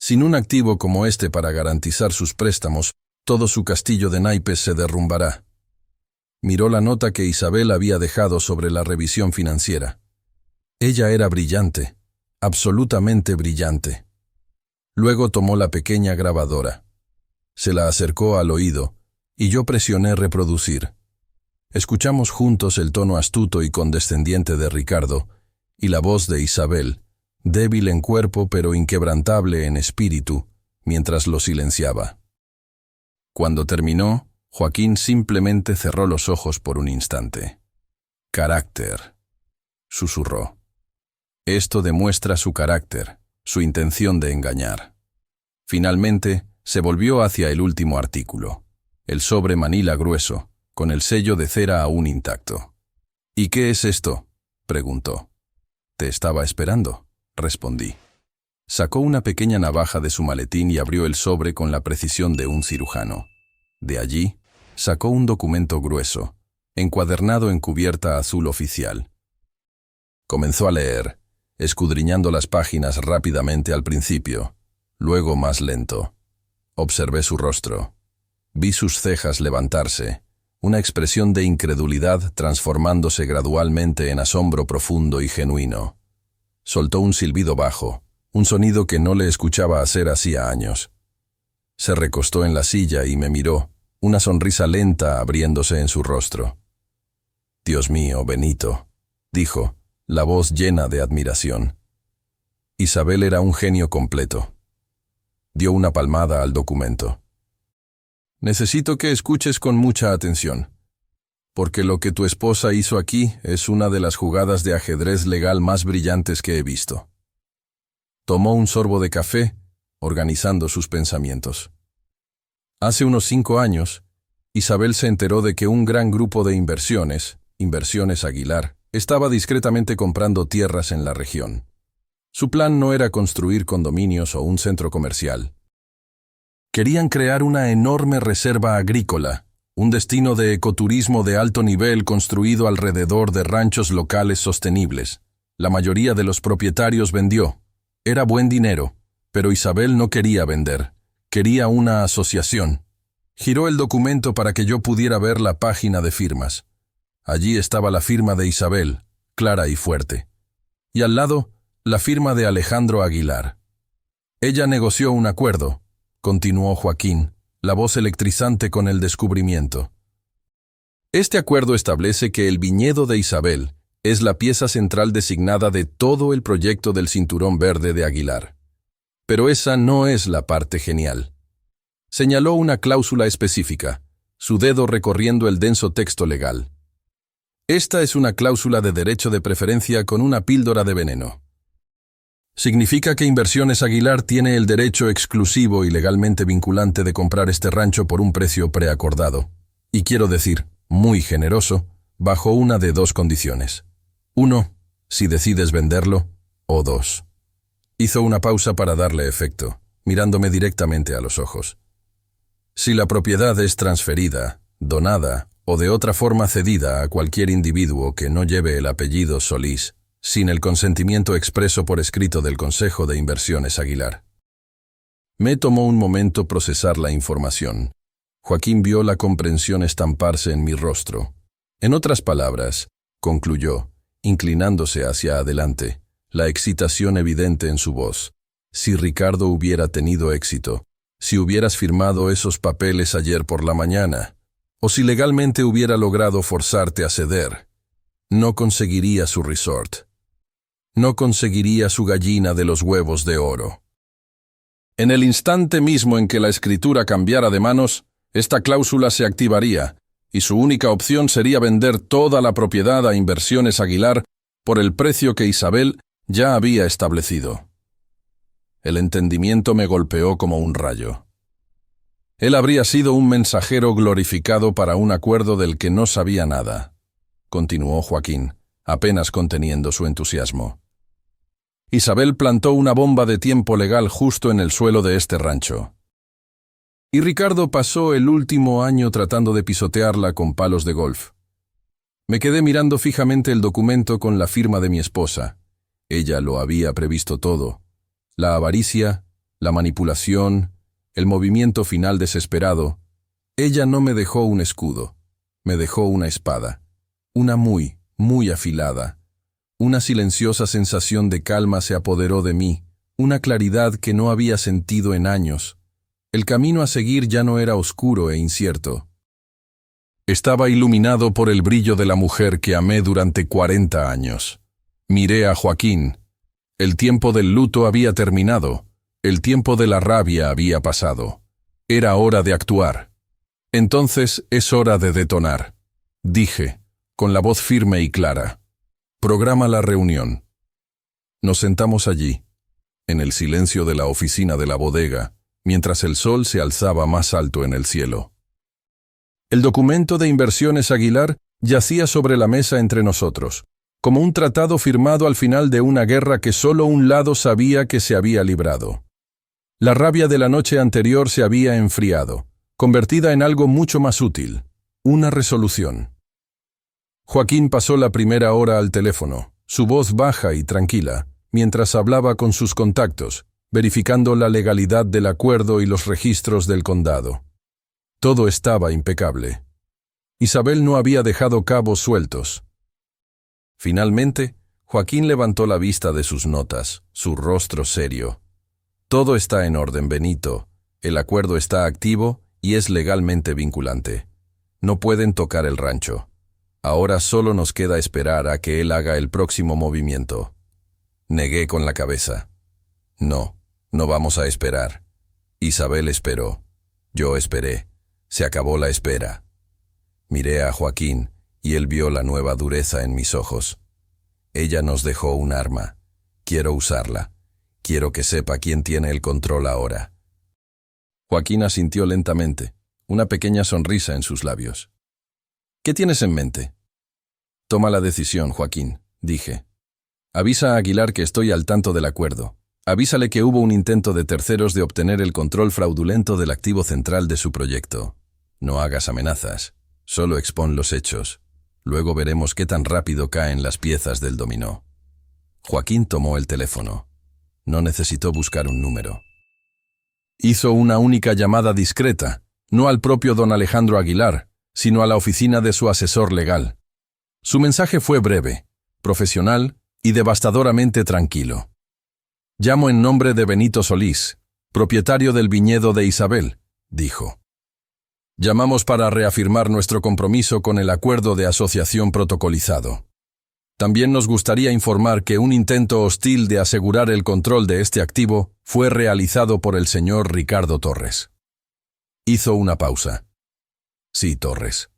Sin un activo como este para garantizar sus préstamos, todo su castillo de naipes se derrumbará. Miró la nota que Isabel había dejado sobre la revisión financiera. Ella era brillante, absolutamente brillante. Luego tomó la pequeña grabadora. Se la acercó al oído, y yo presioné reproducir. Escuchamos juntos el tono astuto y condescendiente de Ricardo, y la voz de Isabel, débil en cuerpo pero inquebrantable en espíritu, mientras lo silenciaba. Cuando terminó, Joaquín simplemente cerró los ojos por un instante. «Carácter», susurró. «Esto demuestra su carácter, su intención de engañar». Finalmente, se volvió hacia el último artículo, el sobre manila grueso, con el sello de cera aún intacto. «¿Y qué es esto?», preguntó. «Te estaba esperando», respondí. Sacó una pequeña navaja de su maletín y abrió el sobre con la precisión de un cirujano. De allí, sacó un documento grueso, encuadernado en cubierta azul oficial. Comenzó a leer, escudriñando las páginas rápidamente al principio, luego más lento. Observé su rostro. Vi sus cejas levantarse, una expresión de incredulidad transformándose gradualmente en asombro profundo y genuino. Soltó un silbido bajo, un sonido que no le escuchaba hacer hacía años. Se recostó en la silla y me miró, una sonrisa lenta abriéndose en su rostro. «Dios mío, Benito», dijo, la voz llena de admiración. Isabel era un genio completo. Dio una palmada al documento. «Necesito que escuches con mucha atención, porque lo que tu esposa hizo aquí es una de las jugadas de ajedrez legal más brillantes que he visto». Tomó un sorbo de café, organizando sus pensamientos. Hace unos 5 años, Isabel se enteró de que un gran grupo de Inversiones Aguilar, estaba discretamente comprando tierras en la región. Su plan no era construir condominios o un centro comercial. Querían crear una enorme reserva agrícola, un destino de ecoturismo de alto nivel construido alrededor de ranchos locales sostenibles. La mayoría de los propietarios vendió. Era buen dinero, pero Isabel no quería vender. Quería una asociación. Giró el documento para que yo pudiera ver la página de firmas. Allí estaba la firma de Isabel, clara y fuerte. Y al lado, la firma de Alejandro Aguilar. Ella negoció un acuerdo, continuó Joaquín, la voz electrizante con el descubrimiento. Este acuerdo establece que el viñedo de Isabel es la pieza central designada de todo el proyecto del Cinturón Verde de Aguilar. Pero esa no es la parte genial. Señaló una cláusula específica, su dedo recorriendo el denso texto legal. Esta es una cláusula de derecho de preferencia con una píldora de veneno. Significa que Inversiones Aguilar tiene el derecho exclusivo y legalmente vinculante de comprar este rancho por un precio preacordado. Y quiero decir, muy generoso, bajo una de 2 condiciones. 1, si decides venderlo, o 2. Hizo una pausa para darle efecto, mirándome directamente a los ojos. Si la propiedad es transferida, donada o de otra forma cedida a cualquier individuo que no lleve el apellido Solís, sin el consentimiento expreso por escrito del Consejo de Inversiones Aguilar. Me tomó un momento procesar la información. Joaquín vio la comprensión estamparse en mi rostro. En otras palabras, concluyó, inclinándose hacia adelante, la excitación evidente en su voz. Si Ricardo hubiera tenido éxito, si hubieras firmado esos papeles ayer por la mañana, o si legalmente hubiera logrado forzarte a ceder, no conseguiría su resort. No conseguiría su gallina de los huevos de oro. En el instante mismo en que la escritura cambiara de manos, esta cláusula se activaría, y su única opción sería vender toda la propiedad a Inversiones Aguilar por el precio que Isabel ya había establecido. El entendimiento me golpeó como un rayo. Él habría sido un mensajero glorificado para un acuerdo del que no sabía nada, continuó Joaquín, apenas conteniendo su entusiasmo. Isabel plantó una bomba de tiempo legal justo en el suelo de este rancho. Y Ricardo pasó el último año tratando de pisotearla con palos de golf. Me quedé mirando fijamente el documento con la firma de mi esposa, Ella lo había previsto todo. La avaricia, la manipulación, el movimiento final desesperado. Ella no me dejó un escudo, me dejó una espada, una muy, muy afilada. Una silenciosa sensación de calma se apoderó de mí, una claridad que no había sentido en años. El camino a seguir ya no era oscuro e incierto. Estaba iluminado por el brillo de la mujer que amé durante 40 años. Miré a Joaquín. El tiempo del luto había terminado. El tiempo de la rabia había pasado. Era hora de actuar. Entonces es hora de detonar, dije, con la voz firme y clara. Programa la reunión. Nos sentamos allí, en el silencio de la oficina de la bodega, mientras el sol se alzaba más alto en el cielo. El documento de inversiones Aguilar yacía sobre la mesa entre nosotros, como un tratado firmado al final de una guerra que solo un lado sabía que se había librado. La rabia de la noche anterior se había enfriado, convertida en algo mucho más útil, una resolución. Joaquín pasó la primera hora al teléfono, su voz baja y tranquila, mientras hablaba con sus contactos, verificando la legalidad del acuerdo y los registros del condado. Todo estaba impecable. Isabel no había dejado cabos sueltos. Finalmente, Joaquín levantó la vista de sus notas, su rostro serio. Todo está en orden, Benito. El acuerdo está activo y es legalmente vinculante. No pueden tocar el rancho. Ahora solo nos queda esperar a que él haga el próximo movimiento. Negué con la cabeza. No, no vamos a esperar. Isabel esperó. Yo esperé. Se acabó la espera. Miré a Joaquín y él vio la nueva dureza en mis ojos. Ella nos dejó un arma. Quiero usarla. Quiero que sepa quién tiene el control ahora. Joaquín asintió lentamente, una pequeña sonrisa en sus labios. ¿Qué tienes en mente? Toma la decisión, Joaquín, dije. Avisa a Aguilar que estoy al tanto del acuerdo. Avísale que hubo un intento de terceros de obtener el control fraudulento del activo central de su proyecto. No hagas amenazas, solo expón los hechos. Luego veremos qué tan rápido caen las piezas del dominó. Joaquín tomó el teléfono. No necesitó buscar un número. Hizo una única llamada discreta, no al propio don Alejandro Aguilar, sino a la oficina de su asesor legal. Su mensaje fue breve, profesional y devastadoramente tranquilo. Llamo en nombre de Benito Solís, propietario del viñedo de Isabel, dijo. Llamamos para reafirmar nuestro compromiso con el acuerdo de asociación protocolizado. También nos gustaría informar que un intento hostil de asegurar el control de este activo fue realizado por el señor Ricardo Torres. Hizo una pausa. Sí, Torres.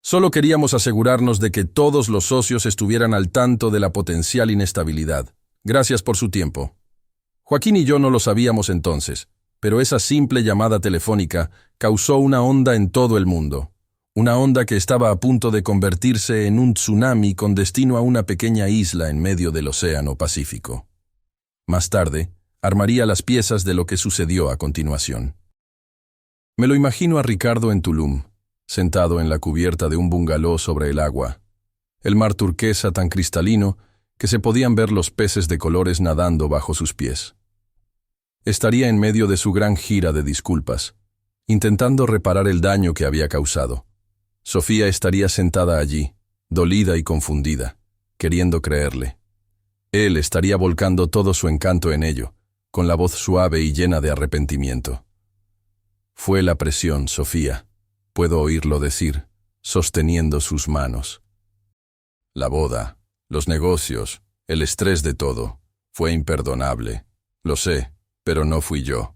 Solo queríamos asegurarnos de que todos los socios estuvieran al tanto de la potencial inestabilidad. Gracias por su tiempo. Joaquín y yo no lo sabíamos entonces, pero esa simple llamada telefónica causó una onda en todo el mundo. Una onda que estaba a punto de convertirse en un tsunami con destino a una pequeña isla en medio del Océano Pacífico. Más tarde, armaría las piezas de lo que sucedió a continuación. Me lo imagino a Ricardo en Tulum, sentado en la cubierta de un bungalow sobre el agua. El mar turquesa tan cristalino que se podían ver los peces de colores nadando bajo sus pies. Estaría en medio de su gran gira de disculpas, intentando reparar el daño que había causado. Sofía estaría sentada allí, dolida y confundida, queriendo creerle. Él estaría volcando todo su encanto en ello, con la voz suave y llena de arrepentimiento. Fue la presión, Sofía, puedo oírlo decir, sosteniendo sus manos. La boda, los negocios, el estrés de todo, fue imperdonable. Lo sé, pero no fui yo.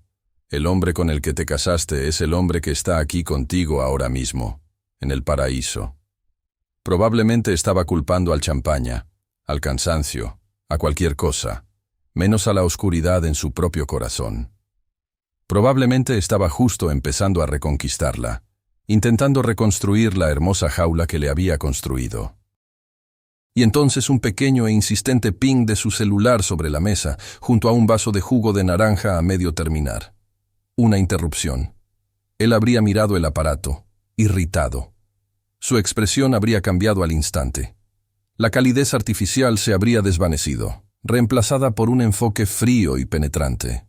El hombre con el que te casaste es el hombre que está aquí contigo ahora mismo, en el paraíso. Probablemente estaba culpando al champaña, al cansancio, a cualquier cosa, menos a la oscuridad en su propio corazón. Probablemente estaba justo empezando a reconquistarla, intentando reconstruir la hermosa jaula que le había construido. Y entonces un pequeño e insistente ping de su celular sobre la mesa, junto a un vaso de jugo de naranja a medio terminar. Una interrupción. Él habría mirado el aparato, irritado. Su expresión habría cambiado al instante. La calidez artificial se habría desvanecido, reemplazada por un enfoque frío y penetrante.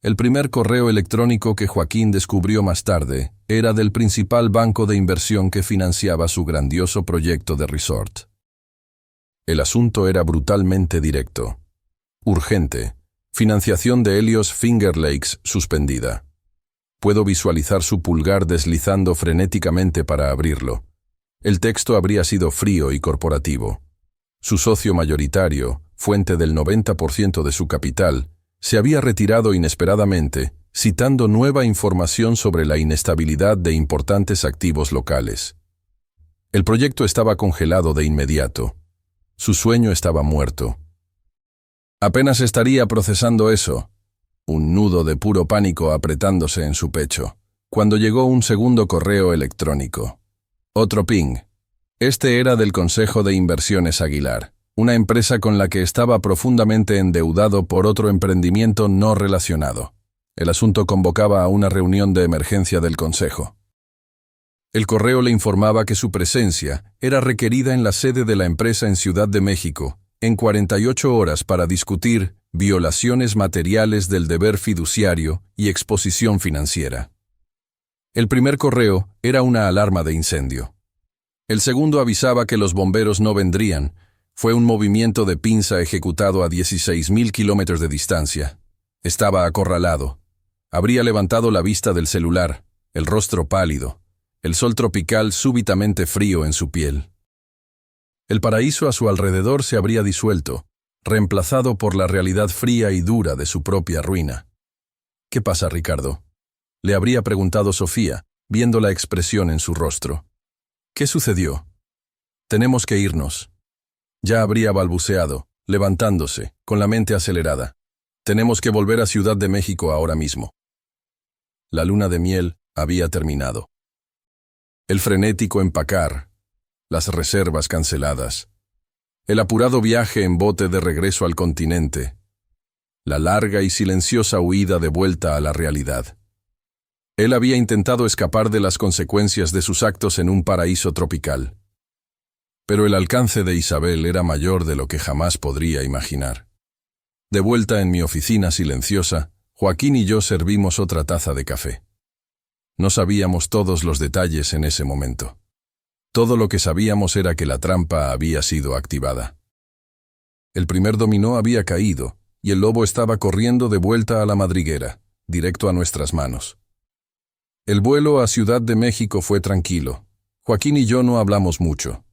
El primer correo electrónico que Joaquín descubrió más tarde era del principal banco de inversión que financiaba su grandioso proyecto de resort. El asunto era brutalmente directo. Urgente. Financiación de Helios Finger Lakes suspendida. Puedo visualizar su pulgar deslizando frenéticamente para abrirlo. El texto habría sido frío y corporativo. Su socio mayoritario, fuente del 90% de su capital, se había retirado inesperadamente, citando nueva información sobre la inestabilidad de importantes activos locales. El proyecto estaba congelado de inmediato. Su sueño estaba muerto. Apenas estaría procesando eso, un nudo de puro pánico apretándose en su pecho, cuando llegó un segundo correo electrónico. Otro ping. Este era del Consejo de Inversiones Aguilar, una empresa con la que estaba profundamente endeudado por otro emprendimiento no relacionado. El asunto convocaba a una reunión de emergencia del Consejo. El correo le informaba que su presencia era requerida en la sede de la empresa en Ciudad de México, en 48 horas para discutir violaciones materiales del deber fiduciario y exposición financiera. El primer correo era una alarma de incendio. El segundo avisaba que los bomberos no vendrían. Fue un movimiento de pinza ejecutado a 16.000 kilómetros de distancia. Estaba acorralado. Habría levantado la vista del celular, el rostro pálido, el sol tropical súbitamente frío en su piel. El paraíso a su alrededor se habría disuelto, reemplazado por la realidad fría y dura de su propia ruina. ¿Qué pasa, Ricardo?, le habría preguntado Sofía, viendo la expresión en su rostro. ¿Qué sucedió? Tenemos que irnos. Ya habría balbuceado, levantándose, con la mente acelerada. Tenemos que volver a Ciudad de México ahora mismo. La luna de miel había terminado. El frenético empacar, las reservas canceladas, el apurado viaje en bote de regreso al continente, la larga y silenciosa huida de vuelta a la realidad. Él había intentado escapar de las consecuencias de sus actos en un paraíso tropical. Pero el alcance de Isabel era mayor de lo que jamás podría imaginar. De vuelta en mi oficina silenciosa, Joaquín y yo servimos otra taza de café. No sabíamos todos los detalles en ese momento. Todo lo que sabíamos era que la trampa había sido activada. El primer dominó había caído, y el lobo estaba corriendo de vuelta a la madriguera, directo a nuestras manos. El vuelo a Ciudad de México fue tranquilo. Joaquín y yo no hablamos mucho.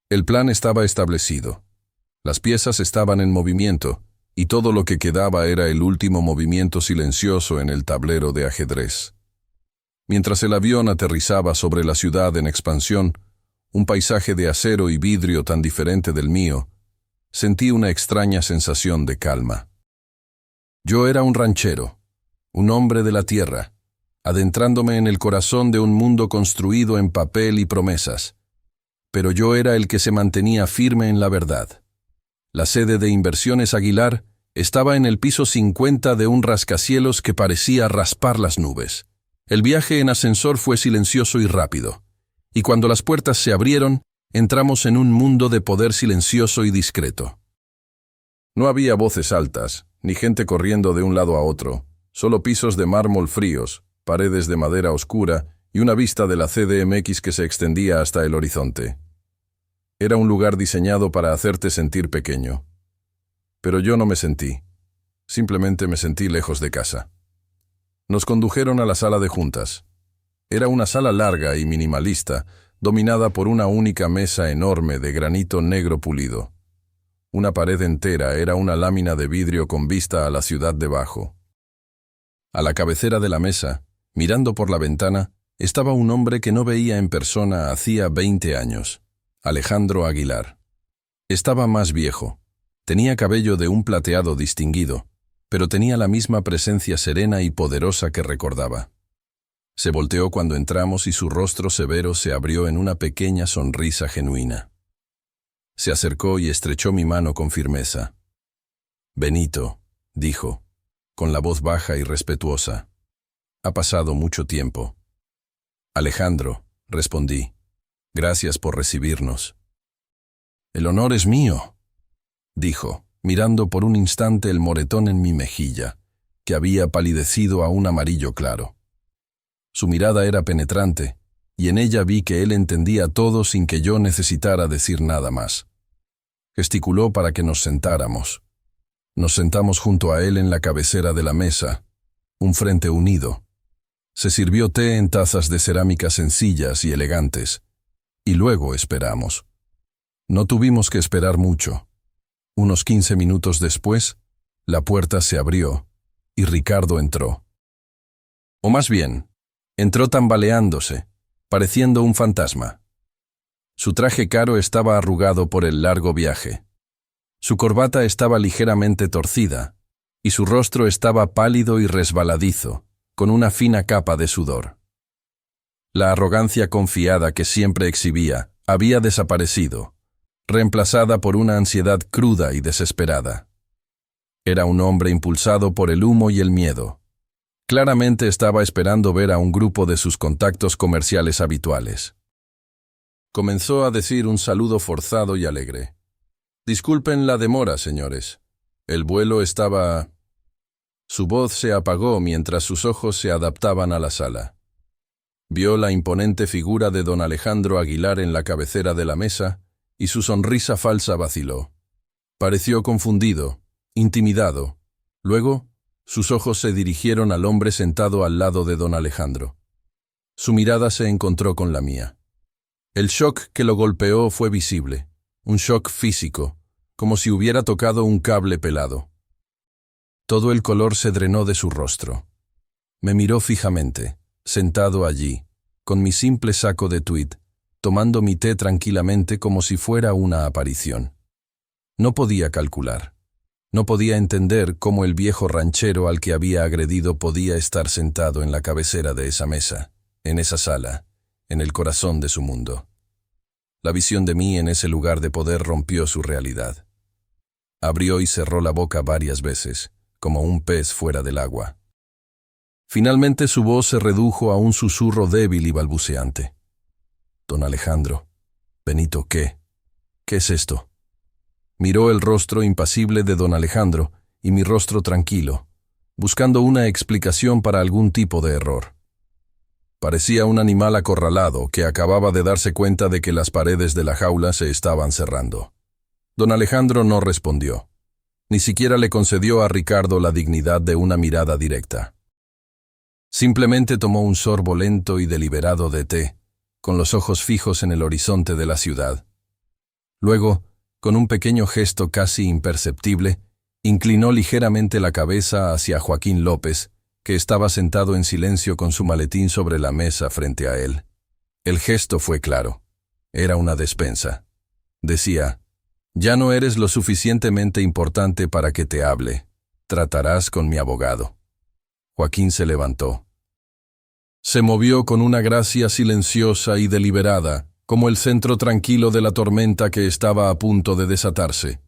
El plan estaba establecido. Las piezas estaban en movimiento, y todo lo que quedaba era el último movimiento silencioso en el tablero de ajedrez. Mientras el avión aterrizaba sobre la ciudad en expansión, un paisaje de acero y vidrio tan diferente del mío, sentí una extraña sensación de calma. Yo era un ranchero, un hombre de la tierra, adentrándome en el corazón de un mundo construido en papel y promesas. Pero yo era el que se mantenía firme en la verdad. La sede de Inversiones Aguilar estaba en el piso 50 de un rascacielos que parecía raspar las nubes. El viaje en ascensor fue silencioso y rápido, y cuando las puertas se abrieron, entramos en un mundo de poder silencioso y discreto. No había voces altas, ni gente corriendo de un lado a otro, solo pisos de mármol fríos, paredes de madera oscura y una vista de la CDMX que se extendía hasta el horizonte. Era un lugar diseñado para hacerte sentir pequeño. Pero yo no me sentí. Simplemente me sentí lejos de casa. Nos condujeron a la sala de juntas. Era una sala larga y minimalista, dominada por una única mesa enorme de granito negro pulido. Una pared entera era una lámina de vidrio con vista a la ciudad debajo. A la cabecera de la mesa, mirando por la ventana, estaba un hombre que no veía en persona hacía 20 años, Alejandro Aguilar. Estaba más viejo. Tenía cabello de un plateado distinguido, pero tenía la misma presencia serena y poderosa que recordaba. Se volteó cuando entramos y su rostro severo se abrió en una pequeña sonrisa genuina. Se acercó y estrechó mi mano con firmeza. «Benito», dijo, con la voz baja y respetuosa. «Ha pasado mucho tiempo». «Alejandro», respondí. «Gracias por recibirnos». El honor es mío, dijo, mirando por un instante el moretón en mi mejilla, que había palidecido a un amarillo claro. Su mirada era penetrante, y en ella vi que él entendía todo sin que yo necesitara decir nada más. Gesticuló para que nos sentáramos. Nos sentamos junto a él en la cabecera de la mesa, un frente unido. Se sirvió té en tazas de cerámica sencillas y elegantes, y luego esperamos. No tuvimos que esperar mucho. Unos 15 minutos después, la puerta se abrió, y Ricardo entró. O más bien, entró tambaleándose, pareciendo un fantasma. Su traje caro estaba arrugado por el largo viaje. Su corbata estaba ligeramente torcida, y su rostro estaba pálido y resbaladizo, con una fina capa de sudor. La arrogancia confiada que siempre exhibía había desaparecido, reemplazada por una ansiedad cruda y desesperada. Era un hombre impulsado por el humo y el miedo. Claramente estaba esperando ver a un grupo de sus contactos comerciales habituales. Comenzó a decir un saludo forzado y alegre. «Disculpen la demora, señores. El vuelo estaba...». Su voz se apagó mientras sus ojos se adaptaban a la sala. Vio la imponente figura de don Alejandro Aguilar en la cabecera de la mesa y su sonrisa falsa vaciló. Pareció confundido, intimidado. Luego, sus ojos se dirigieron al hombre sentado al lado de don Alejandro. Su mirada se encontró con la mía. El shock que lo golpeó fue visible, un shock físico, como si hubiera tocado un cable pelado. Todo el color se drenó de su rostro. Me miró fijamente, sentado allí, con mi simple saco de tweed, tomando mi té tranquilamente como si fuera una aparición. No podía calcular. No podía entender cómo el viejo ranchero al que había agredido podía estar sentado en la cabecera de esa mesa, en esa sala, en el corazón de su mundo. La visión de mí en ese lugar de poder rompió su realidad. Abrió y cerró la boca varias veces, como un pez fuera del agua. Finalmente su voz se redujo a un susurro débil y balbuceante. «Don Alejandro, Benito, ¿qué? ¿Qué es esto?» Miró el rostro impasible de don Alejandro y mi rostro tranquilo, buscando una explicación para algún tipo de error. Parecía un animal acorralado que acababa de darse cuenta de que las paredes de la jaula se estaban cerrando. Don Alejandro no respondió. Ni siquiera le concedió a Ricardo la dignidad de una mirada directa. Simplemente tomó un sorbo lento y deliberado de té, con los ojos fijos en el horizonte de la ciudad. Luego, con un pequeño gesto casi imperceptible, inclinó ligeramente la cabeza hacia Joaquín López, que estaba sentado en silencio con su maletín sobre la mesa frente a él. El gesto fue claro. Era una despensa. Decía: «Ya no eres lo suficientemente importante para que te hable. Tratarás con mi abogado». Joaquín se levantó. Se movió con una gracia silenciosa y deliberada, como el centro tranquilo de la tormenta que estaba a punto de desatarse.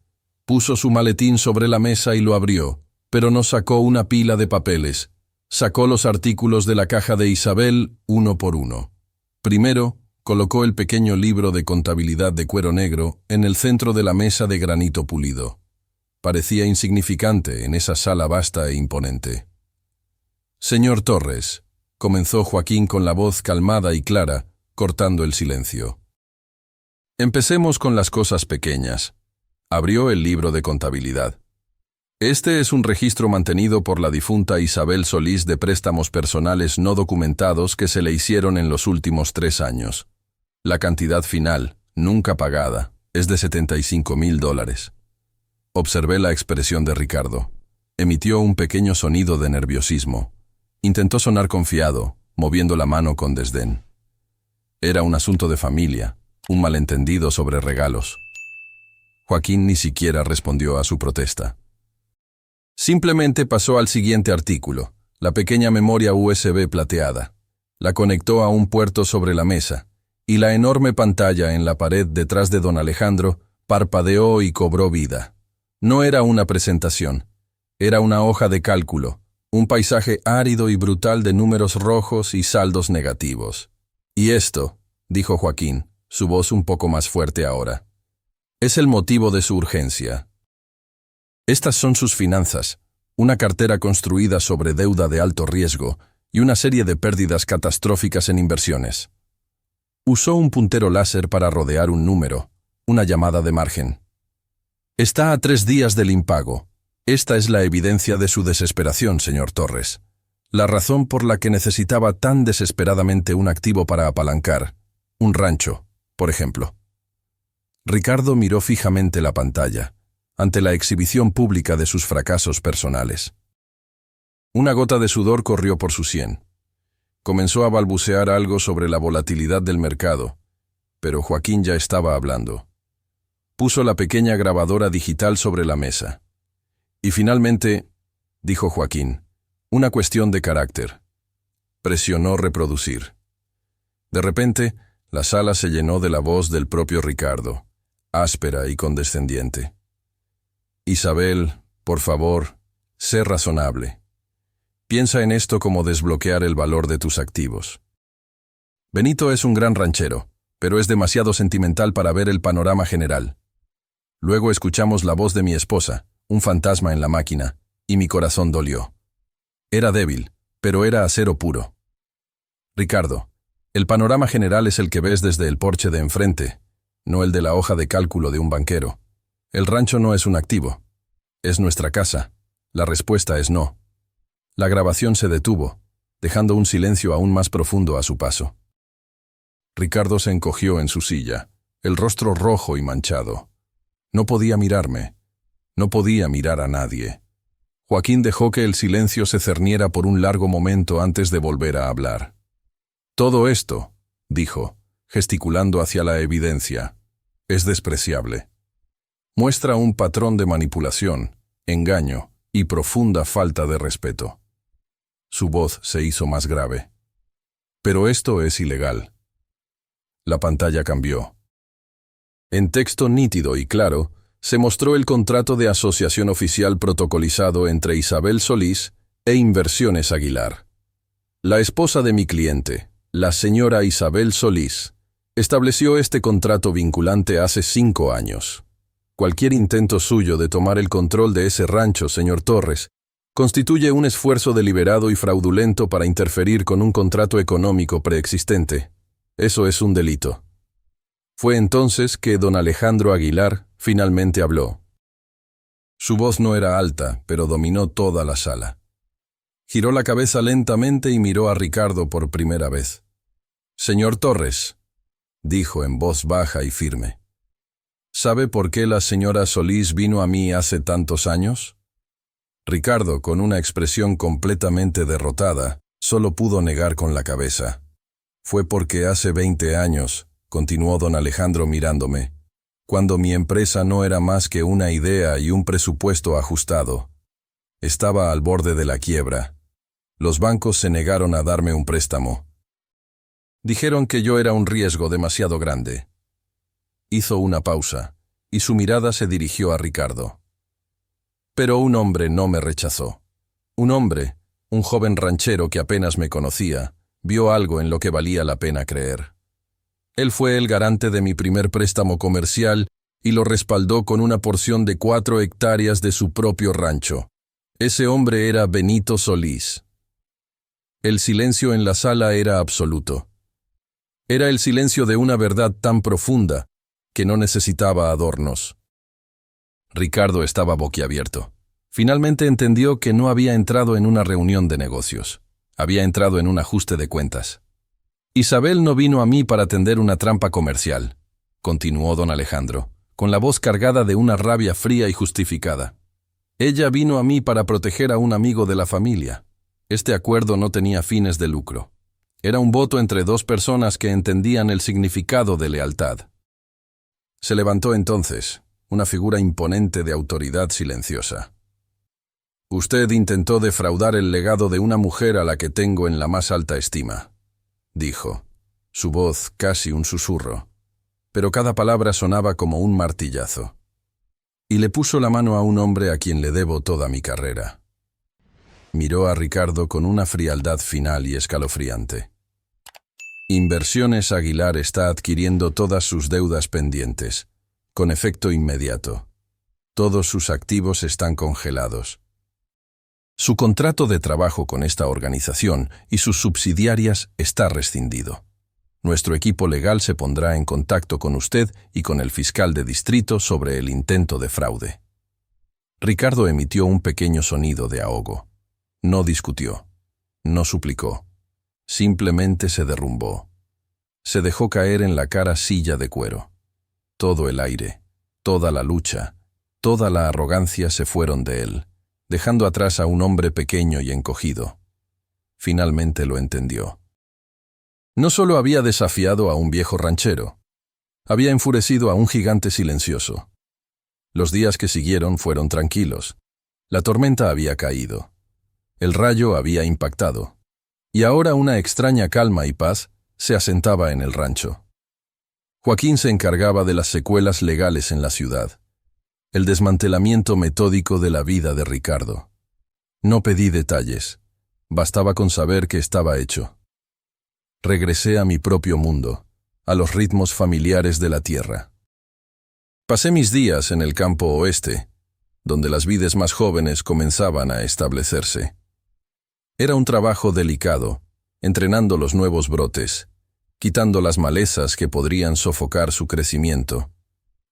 Puso su maletín sobre la mesa y lo abrió, pero no sacó una pila de papeles. Sacó los artículos de la caja de Isabel uno por uno. Primero, colocó el pequeño libro de contabilidad de cuero negro en el centro de la mesa de granito pulido. Parecía insignificante en esa sala vasta e imponente. «Señor Torres», comenzó Joaquín con la voz calmada y clara, cortando el silencio. «Empecemos con las cosas pequeñas». Abrió el libro de contabilidad. «Este es un registro mantenido por la difunta Isabel Solís de préstamos personales no documentados que se le hicieron en los últimos 3 años. La cantidad final, nunca pagada, es de $75,000. Observé la expresión de Ricardo. Emitió un pequeño sonido de nerviosismo. Intentó sonar confiado, moviendo la mano con desdén. Era un asunto de familia, un malentendido sobre regalos. Joaquín ni siquiera respondió a su protesta. Simplemente pasó al siguiente artículo, la pequeña memoria USB plateada. La conectó a un puerto sobre la mesa, y la enorme pantalla en la pared detrás de don Alejandro parpadeó y cobró vida. No era una presentación, era una hoja de cálculo, un paisaje árido y brutal de números rojos y saldos negativos. «Y esto», dijo Joaquín, su voz un poco más fuerte ahora, Es el motivo de su urgencia. Estas son sus finanzas, una cartera construida sobre deuda de alto riesgo y una serie de pérdidas catastróficas en inversiones. Usó un puntero láser para rodear un número, una llamada de margen. Está a 3 días del impago. Esta es la evidencia de su desesperación, señor Torres. La razón por la que necesitaba tan desesperadamente un activo para apalancar, un rancho, por ejemplo. Ricardo miró fijamente la pantalla, ante la exhibición pública de sus fracasos personales. Una gota de sudor corrió por su sien. Comenzó a balbucear algo sobre la volatilidad del mercado, pero Joaquín ya estaba hablando. Puso la pequeña grabadora digital sobre la mesa. Y finalmente, dijo Joaquín, una cuestión de carácter. Presionó reproducir. De repente, la sala se llenó de la voz del propio Ricardo, áspera y condescendiente. Isabel, por favor, sé razonable. Piensa en esto como desbloquear el valor de tus activos. Benito es un gran ranchero, pero es demasiado sentimental para ver el panorama general. Luego escuchamos la voz de mi esposa, un fantasma en la máquina, y mi corazón dolió. Era débil, pero era acero puro. Ricardo, el panorama general es el que ves desde el porche de enfrente, no el de la hoja de cálculo de un banquero. El rancho no es un activo. Es nuestra casa. La respuesta es no. La grabación se detuvo, dejando un silencio aún más profundo a su paso. Ricardo se encogió en su silla, el rostro rojo y manchado. No podía mirarme. No podía mirar a nadie. Joaquín dejó que el silencio se cerniera por un largo momento antes de volver a hablar. Todo esto, dijo, gesticulando hacia la evidencia, es despreciable. Muestra un patrón de manipulación, engaño y profunda falta de respeto. Su voz se hizo más grave. Pero esto es ilegal. La pantalla cambió. En texto nítido y claro, se mostró el contrato de asociación oficial protocolizado entre Isabel Solís e Inversiones Aguilar. La esposa de mi cliente, la señora Isabel Solís, estableció este contrato vinculante hace 5 años. Cualquier intento suyo de tomar el control de ese rancho, señor Torres, constituye un esfuerzo deliberado y fraudulento para interferir con un contrato económico preexistente. Eso es un delito. Fue entonces que don Alejandro Aguilar finalmente habló. Su voz no era alta, pero dominó toda la sala. Giró la cabeza lentamente y miró a Ricardo por primera vez. «Señor Torres», dijo en voz baja y firme, ¿sabe por qué la señora Solís vino a mí hace tantos años? Ricardo, con una expresión completamente derrotada, solo pudo negar con la cabeza. Fue porque hace 20 años, continuó don Alejandro mirándome, cuando mi empresa no era más que una idea y un presupuesto ajustado. Estaba al borde de la quiebra. Los bancos se negaron a darme un préstamo. Dijeron que yo era un riesgo demasiado grande. Hizo una pausa, y su mirada se dirigió a Ricardo. Pero un hombre no me rechazó. Un hombre, un joven ranchero que apenas me conocía, vio algo en lo que valía la pena creer. Él fue el garante de mi primer préstamo comercial y lo respaldó con una porción de 4 hectáreas de su propio rancho. Ese hombre era Benito Solís. El silencio en la sala era absoluto. Era el silencio de una verdad tan profunda que no necesitaba adornos. Ricardo estaba boquiabierto. Finalmente entendió que no había entrado en una reunión de negocios. Había entrado en un ajuste de cuentas. Isabel no vino a mí para tender una trampa comercial, continuó don Alejandro, con la voz cargada de una rabia fría y justificada. Ella vino a mí para proteger a un amigo de la familia. Este acuerdo no tenía fines de lucro. Era un voto entre 2 personas que entendían el significado de lealtad. Se levantó entonces, una figura imponente de autoridad silenciosa. Usted intentó defraudar el legado de una mujer a la que tengo en la más alta estima, dijo, su voz casi un susurro, pero cada palabra sonaba como un martillazo. Y le puso la mano a un hombre a quien le debo toda mi carrera. Miró a Ricardo con una frialdad final y escalofriante. Inversiones Aguilar está adquiriendo todas sus deudas pendientes, con efecto inmediato. Todos sus activos están congelados. Su contrato de trabajo con esta organización y sus subsidiarias está rescindido. Nuestro equipo legal se pondrá en contacto con usted y con el fiscal de distrito sobre el intento de fraude. Ricardo emitió un pequeño sonido de ahogo. No discutió. No suplicó. Simplemente se derrumbó. Se dejó caer en la cara silla de cuero. Todo el aire, toda la lucha, toda la arrogancia se fueron de él, dejando atrás a un hombre pequeño y encogido. Finalmente lo entendió. No solo había desafiado a un viejo ranchero, había enfurecido a un gigante silencioso. Los días que siguieron fueron tranquilos. La tormenta había caído. El rayo había impactado. Y ahora una extraña calma y paz se asentaba en el rancho. Joaquín se encargaba de las secuelas legales en la ciudad, el desmantelamiento metódico de la vida de Ricardo. No pedí detalles, bastaba con saber que estaba hecho. Regresé a mi propio mundo, a los ritmos familiares de la tierra. Pasé mis días en el campo oeste, donde las vides más jóvenes comenzaban a establecerse. Era un trabajo delicado, entrenando los nuevos brotes, quitando las malezas que podrían sofocar su crecimiento.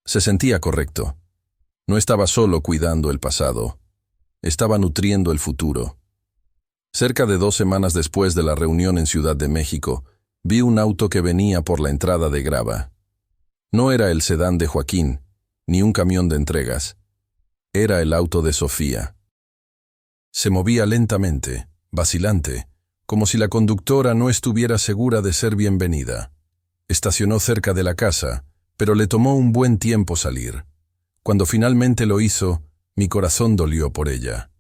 Se sentía correcto. No estaba solo cuidando el pasado, estaba nutriendo el futuro. Cerca de 2 semanas después de la reunión en Ciudad de México, vi un auto que venía por la entrada de grava. No era el sedán de Joaquín, ni un camión de entregas. Era el auto de Sofía. Se movía lentamente, vacilante, como si la conductora no estuviera segura de ser bienvenida. Estacionó cerca de la casa, pero le tomó un buen tiempo salir. Cuando finalmente lo hizo, mi corazón dolió por ella.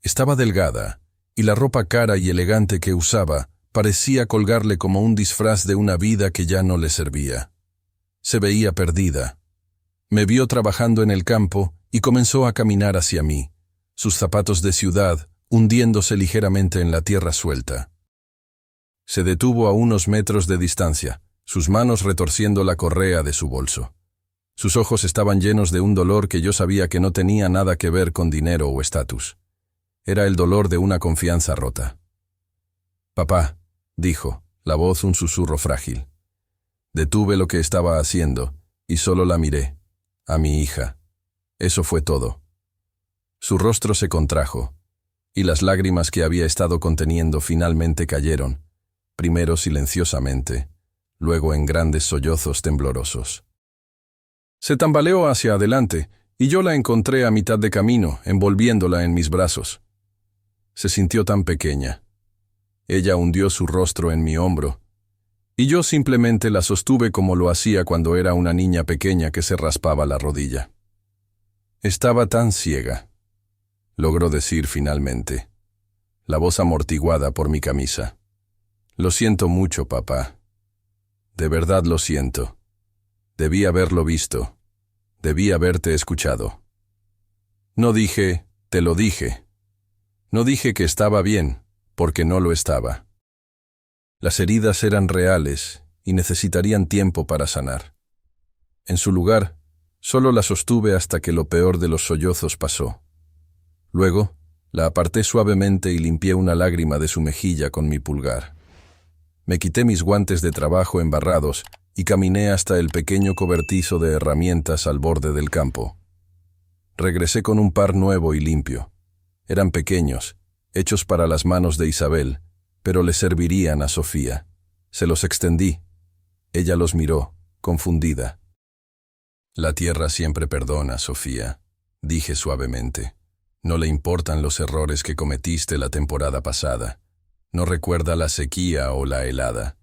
Estaba delgada, y la ropa cara y elegante que usaba parecía colgarle como un disfraz de una vida que ya no le servía. Se veía perdida. Me vio trabajando en el campo y comenzó a caminar hacia mí, sus zapatos de ciudad hundiéndose ligeramente en la tierra suelta. Se detuvo a unos metros de distancia, sus manos retorciendo la correa de su bolso. Sus ojos estaban llenos de un dolor que yo sabía que no tenía nada que ver con dinero o estatus. Era el dolor de una confianza rota. «Papá», dijo, la voz un susurro frágil. Detuve lo que estaba haciendo y solo la miré, a mi hija. Eso fue todo. Su rostro se contrajo, y las lágrimas que había estado conteniendo finalmente cayeron, primero silenciosamente, luego en grandes sollozos temblorosos. Se tambaleó hacia adelante, y yo la encontré a mitad de camino, envolviéndola en mis brazos. Se sintió tan pequeña. Ella hundió su rostro en mi hombro, y yo simplemente la sostuve como lo hacía cuando era una niña pequeña que se raspaba la rodilla. Estaba tan ciega, logró decir finalmente, la voz amortiguada por mi camisa. Lo siento mucho, papá. De verdad lo siento. Debí haberlo visto. Debí haberte escuchado. No dije, te lo dije. No dije que estaba bien, porque no lo estaba. Las heridas eran reales y necesitarían tiempo para sanar. En su lugar, solo la sostuve hasta que lo peor de los sollozos pasó. Luego, la aparté suavemente y limpié una lágrima de su mejilla con mi pulgar. Me quité mis guantes de trabajo embarrados y caminé hasta el pequeño cobertizo de herramientas al borde del campo. Regresé con un par nuevo y limpio. Eran pequeños, hechos para las manos de Isabel, pero le servirían a Sofía. Se los extendí. Ella los miró, confundida. La tierra siempre perdona, Sofía, dije suavemente. No le importan los errores que cometiste la temporada pasada. No recuerda la sequía o la helada.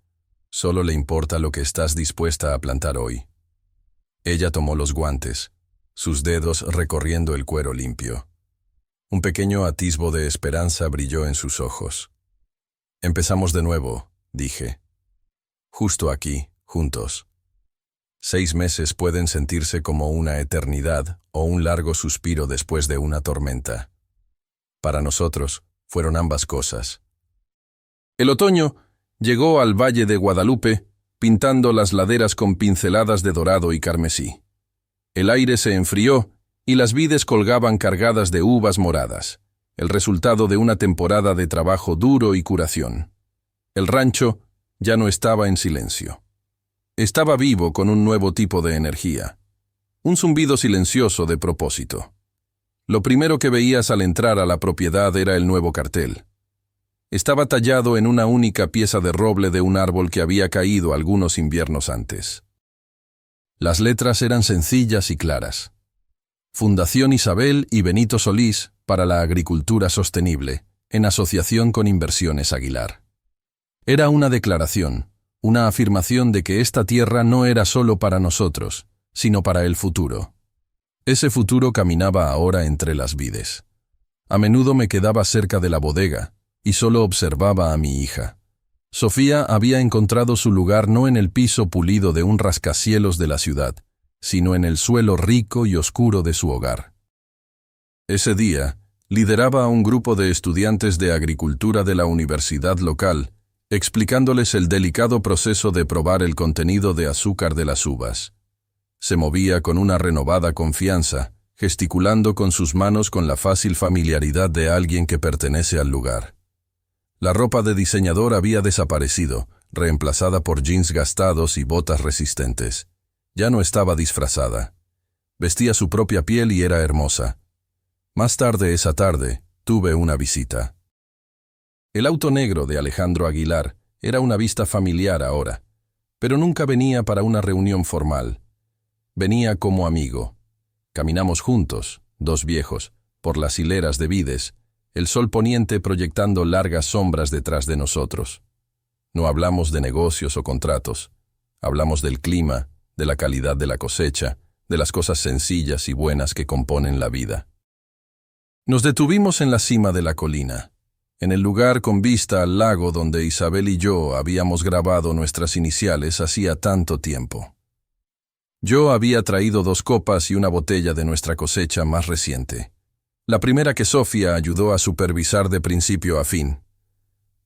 Solo le importa lo que estás dispuesta a plantar hoy. Ella tomó los guantes, sus dedos recorriendo el cuero limpio. Un pequeño atisbo de esperanza brilló en sus ojos. Empezamos de nuevo, dije. Justo aquí, juntos. 6 meses pueden sentirse como una eternidad o un largo suspiro después de una tormenta. Para nosotros, fueron ambas cosas. El otoño llegó al Valle de Guadalupe, pintando las laderas con pinceladas de dorado y carmesí. El aire se enfrió y las vides colgaban cargadas de uvas moradas, el resultado de una temporada de trabajo duro y curación. El rancho ya no estaba en silencio. Estaba vivo con un nuevo tipo de energía. Un zumbido silencioso de propósito. Lo primero que veías al entrar a la propiedad era el nuevo cartel. Estaba tallado en una única pieza de roble de un árbol que había caído algunos inviernos antes. Las letras eran sencillas y claras. Fundación Isabel y Benito Solís para la Agricultura Sostenible, en asociación con Inversiones Aguilar. Era una declaración, una afirmación de que esta tierra no era solo para nosotros, sino para el futuro. Ese futuro caminaba ahora entre las vides. A menudo me quedaba cerca de la bodega y solo observaba a mi hija. Sofía había encontrado su lugar no en el piso pulido de un rascacielos de la ciudad, sino en el suelo rico y oscuro de su hogar. Ese día, lideraba a un grupo de estudiantes de agricultura de la universidad local, explicándoles el delicado proceso de probar el contenido de azúcar de las uvas. Se movía con una renovada confianza, gesticulando con sus manos con la fácil familiaridad de alguien que pertenece al lugar. La ropa de diseñador había desaparecido, reemplazada por jeans gastados y botas resistentes. Ya no estaba disfrazada. Vestía su propia piel y era hermosa. Más tarde esa tarde, tuve una visita. El auto negro de Alejandro Aguilar era una vista familiar ahora, pero nunca venía para una reunión formal. Venía como amigo. Caminamos juntos, dos viejos, por las hileras de vides, el sol poniente proyectando largas sombras detrás de nosotros. No hablamos de negocios o contratos. Hablamos del clima, de la calidad de la cosecha, de las cosas sencillas y buenas que componen la vida. Nos detuvimos en la cima de la colina, en el lugar con vista al lago donde Isabel y yo habíamos grabado nuestras iniciales hacía tanto tiempo. Yo había traído 2 copas y una botella de nuestra cosecha más reciente. La primera que Sofía ayudó a supervisar de principio a fin.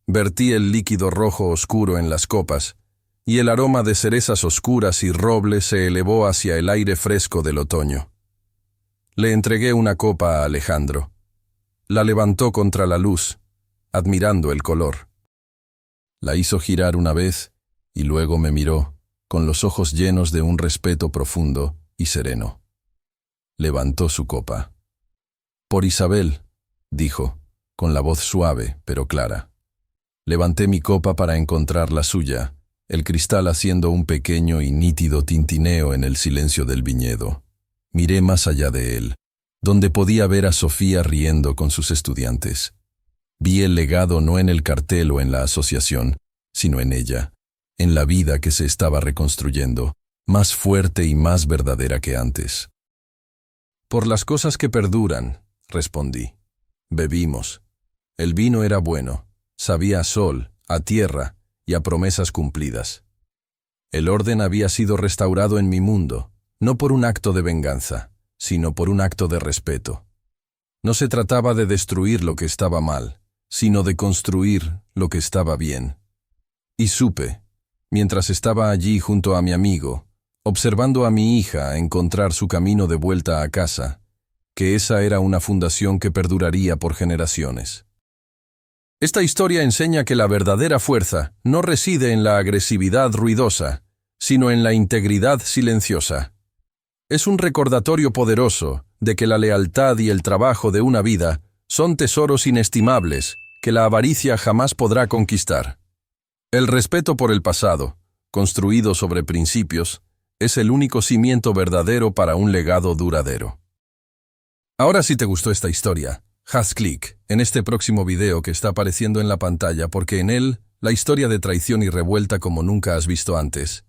Vertí el líquido rojo oscuro en las copas, y el aroma de cerezas oscuras y roble se elevó hacia el aire fresco del otoño. Le entregué una copa a Alejandro. La levantó contra la luz, admirando el color. La hizo girar una vez, y luego me miró, con los ojos llenos de un respeto profundo y sereno. Levantó su copa. «Por Isabel», dijo, con la voz suave pero clara. Levanté mi copa para encontrar la suya, el cristal haciendo un pequeño y nítido tintineo en el silencio del viñedo. Miré más allá de él, donde podía ver a Sofía riendo con sus estudiantes. Vi el legado no en el cartel o en la asociación, sino en ella, en la vida que se estaba reconstruyendo, más fuerte y más verdadera que antes. «Por las cosas que perduran», respondí. Bebimos. El vino era bueno, sabía a sol, a tierra y a promesas cumplidas. El orden había sido restaurado en mi mundo, no por un acto de venganza, sino por un acto de respeto. No se trataba de destruir lo que estaba mal, sino de construir lo que estaba bien. Y supe, mientras estaba allí junto a mi amigo, observando a mi hija encontrar su camino de vuelta a casa, que esa era una fundación que perduraría por generaciones. Esta historia enseña que la verdadera fuerza no reside en la agresividad ruidosa, sino en la integridad silenciosa. Es un recordatorio poderoso de que la lealtad y el trabajo de una vida son tesoros inestimables que la avaricia jamás podrá conquistar. El respeto por el pasado, construido sobre principios, es el único cimiento verdadero para un legado duradero. Ahora si te gustó esta historia, haz clic en este próximo video que está apareciendo en la pantalla porque en él la historia de traición y revuelta como nunca has visto antes